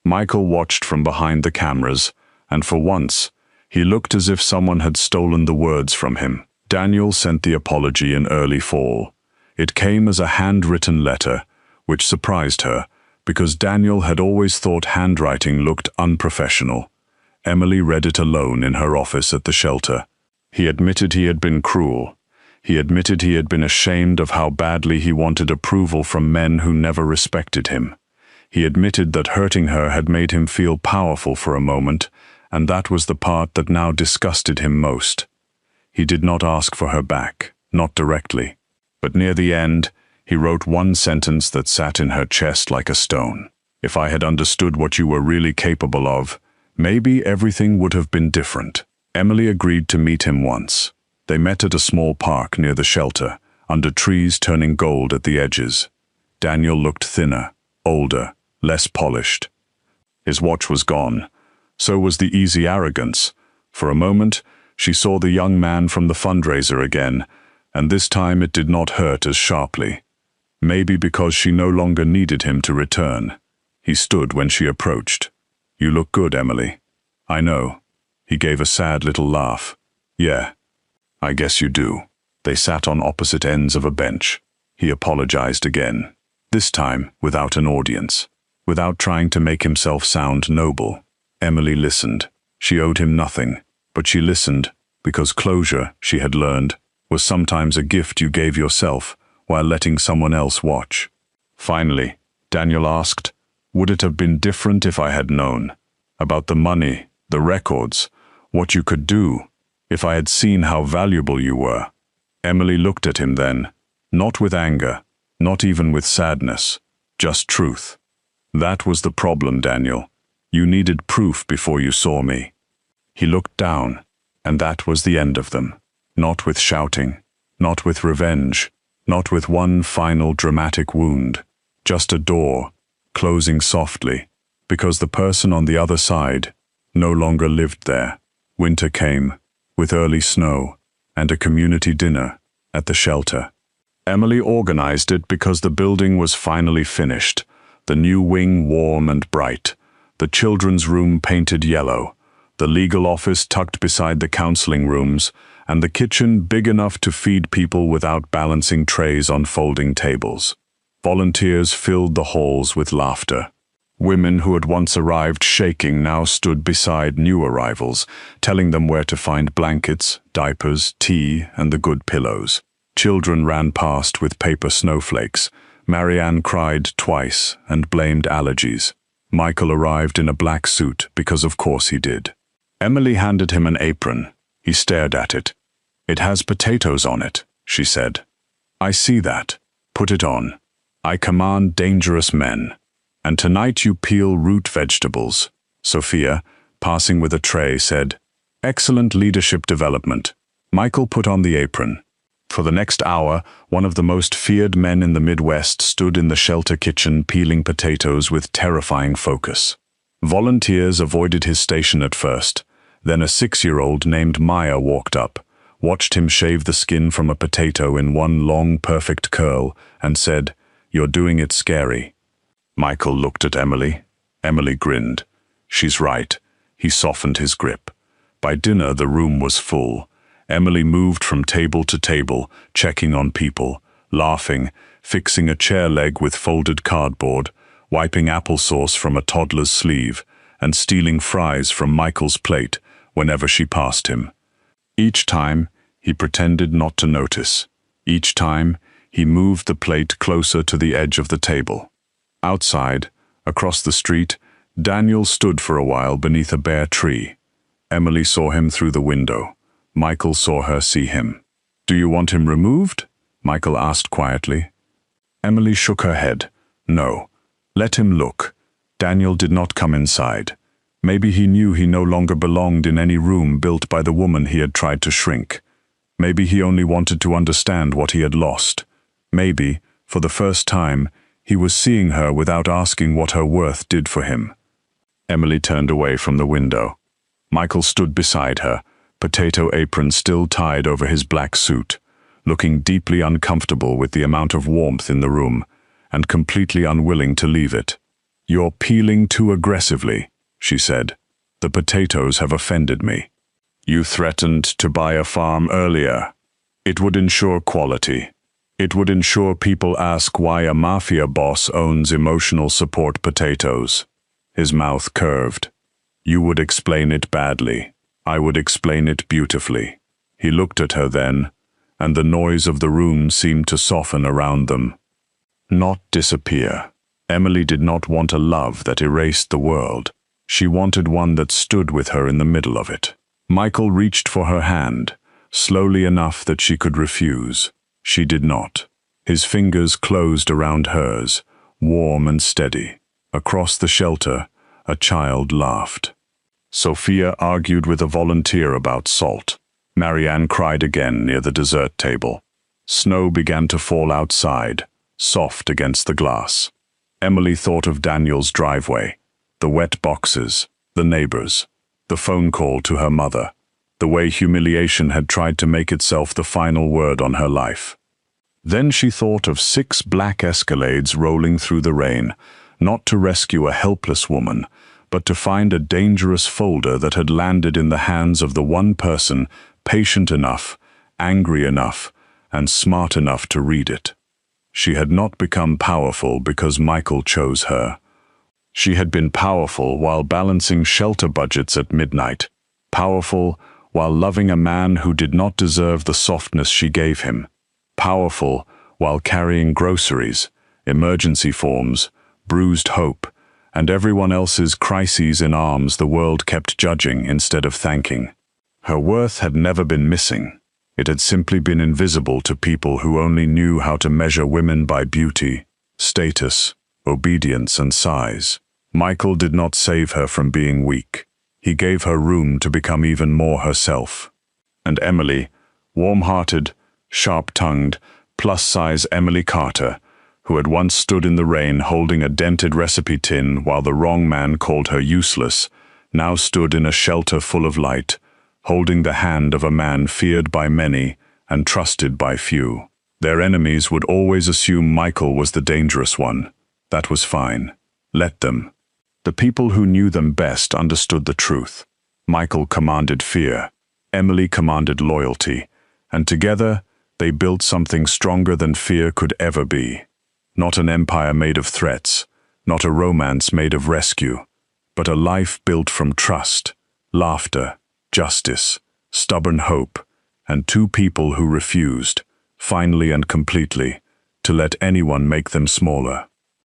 Michael watched from behind the cameras, and for once, he looked as if someone had stolen the words from him. Daniel sent the apology in early fall. It came as a handwritten letter, which surprised her, because Daniel had always thought handwriting looked unprofessional. Emily read it alone in her office at the shelter. He admitted he had been cruel. He admitted he had been ashamed of how badly he wanted approval from men who never respected him. He admitted that hurting her had made him feel powerful for a moment, and that was the part that now disgusted him most. He did not ask for her back, not directly. But near the end, he wrote one sentence that sat in her chest like a stone. "If I had understood what you were really capable of, maybe everything would have been different." Emily agreed to meet him once. They met at a small park near the shelter, under trees turning gold at the edges. Daniel looked thinner, older, less polished. His watch was gone. So was the easy arrogance. For a moment, she saw the young man from the fundraiser again, and this time it did not hurt as sharply. Maybe because she no longer needed him to return. He stood when she approached. "You look good, Emily." "I know." He gave a sad little laugh. "Yeah, I guess you do." They sat on opposite ends of a bench. He apologized again, this time without an audience, without trying to make himself sound noble. Emily listened. She owed him nothing, but she listened because closure, she had learned, was sometimes a gift you gave yourself while letting someone else watch. Finally, Daniel asked, "Would it have been different if I had known? About the money, the records, what you could do, if I had seen how valuable you were?" Emily looked at him then, not with anger, not even with sadness, just truth. "That was the problem, Daniel. You needed proof before you saw me." He looked down, and that was the end of them. Not with shouting, not with revenge, not with one final dramatic wound, just a door, closing softly, because the person on the other side no longer lived there. Winter came, with early snow, and a community dinner at the shelter. Emily organized it because the building was finally finished, the new wing warm and bright, the children's room painted yellow, the legal office tucked beside the counseling rooms, and the kitchen big enough to feed people without balancing trays on folding tables. Volunteers filled the halls with laughter. Women who had once arrived shaking now stood beside new arrivals, telling them where to find blankets, diapers, tea, and the good pillows. Children ran past with paper snowflakes. Marianne cried twice and blamed allergies. Michael arrived in a black suit because of course he did. Emily handed him an apron. He stared at it. "It has potatoes on it," she said. "I see that. Put it on. I command dangerous men. And tonight you peel root vegetables. Sophia, passing with a tray, said, "Excellent leadership development." Michael put on the apron. For the next hour, one of the most feared men in the Midwest stood in the shelter kitchen peeling potatoes with terrifying focus. Volunteers avoided his station at first. Then a 6-year-old named Maya walked up, watched him shave the skin from a potato in one long, perfect curl, and said, "You're doing it scary." Michael looked at Emily. Emily grinned. "She's right." He softened his grip. By dinner, the room was full. Emily moved from table to table, checking on people, laughing, fixing a chair leg with folded cardboard, wiping applesauce from a toddler's sleeve, and stealing fries from Michael's plate whenever she passed him. Each time, he pretended not to notice. Each time, he moved the plate closer to the edge of the table. Outside, across the street, Daniel stood for a while beneath a bare tree. Emily saw him through the window. Michael saw her see him. "Do you want him removed?" Michael asked quietly. Emily shook her head. "No. Let him look." Daniel did not come inside. Maybe he knew he no longer belonged in any room built by the woman he had tried to shrink. Maybe he only wanted to understand what he had lost. Maybe, for the first time, he was seeing her without asking what her worth did for him. Emily turned away from the window. Michael stood beside her, potato apron still tied over his black suit, looking deeply uncomfortable with the amount of warmth in the room, and completely unwilling to leave it. "You're peeling too aggressively," she said. "The potatoes have offended me. You threatened to buy a farm earlier. It would ensure quality. It would ensure people ask why a mafia boss owns emotional support potatoes." His mouth curved. "You would explain it badly. I would explain it beautifully." He looked at her then, and the noise of the room seemed to soften around them. Not disappear. Emily did not want a love that erased the world. She wanted one that stood with her in the middle of it. Michael reached for her hand, slowly enough that she could refuse. She did not. His fingers closed around hers, warm and steady. Across the shelter, a child laughed. Sophia argued with a volunteer about salt. Marianne cried again near the dessert table. Snow began to fall outside, soft against the glass. Emily thought of Daniel's driveway, the wet boxes, the neighbors, the phone call to her mother, the way humiliation had tried to make itself the final word on her life. Then she thought of 6 black Escalades rolling through the rain, not to rescue a helpless woman, but to find a dangerous folder that had landed in the hands of the one person patient enough, angry enough, and smart enough to read it. She had not become powerful because Michael chose her. She had been powerful while balancing shelter budgets at midnight, powerful while loving a man who did not deserve the softness she gave him, powerful while carrying groceries, emergency forms, bruised hope, and everyone else's crises in arms the world kept judging instead of thanking. Her worth had never been missing. It had simply been invisible to people who only knew how to measure women by beauty, status, obedience, and size. Michael did not save her from being weak. He gave her room to become even more herself. And Emily, warm-hearted, sharp-tongued, plus-size Emily Carter, who had once stood in the rain holding a dented recipe tin while the wrong man called her useless, now stood in a shelter full of light, holding the hand of a man feared by many and trusted by few. Their enemies would always assume Michael was the dangerous one. That was fine. Let them. The people who knew them best understood the truth. Michael commanded fear. Emily commanded loyalty. And together, they built something stronger than fear could ever be. Not an empire made of threats, not a romance made of rescue, but a life built from trust, laughter, justice, stubborn hope, and 2 people who refused, finally and completely, to let anyone make them smaller.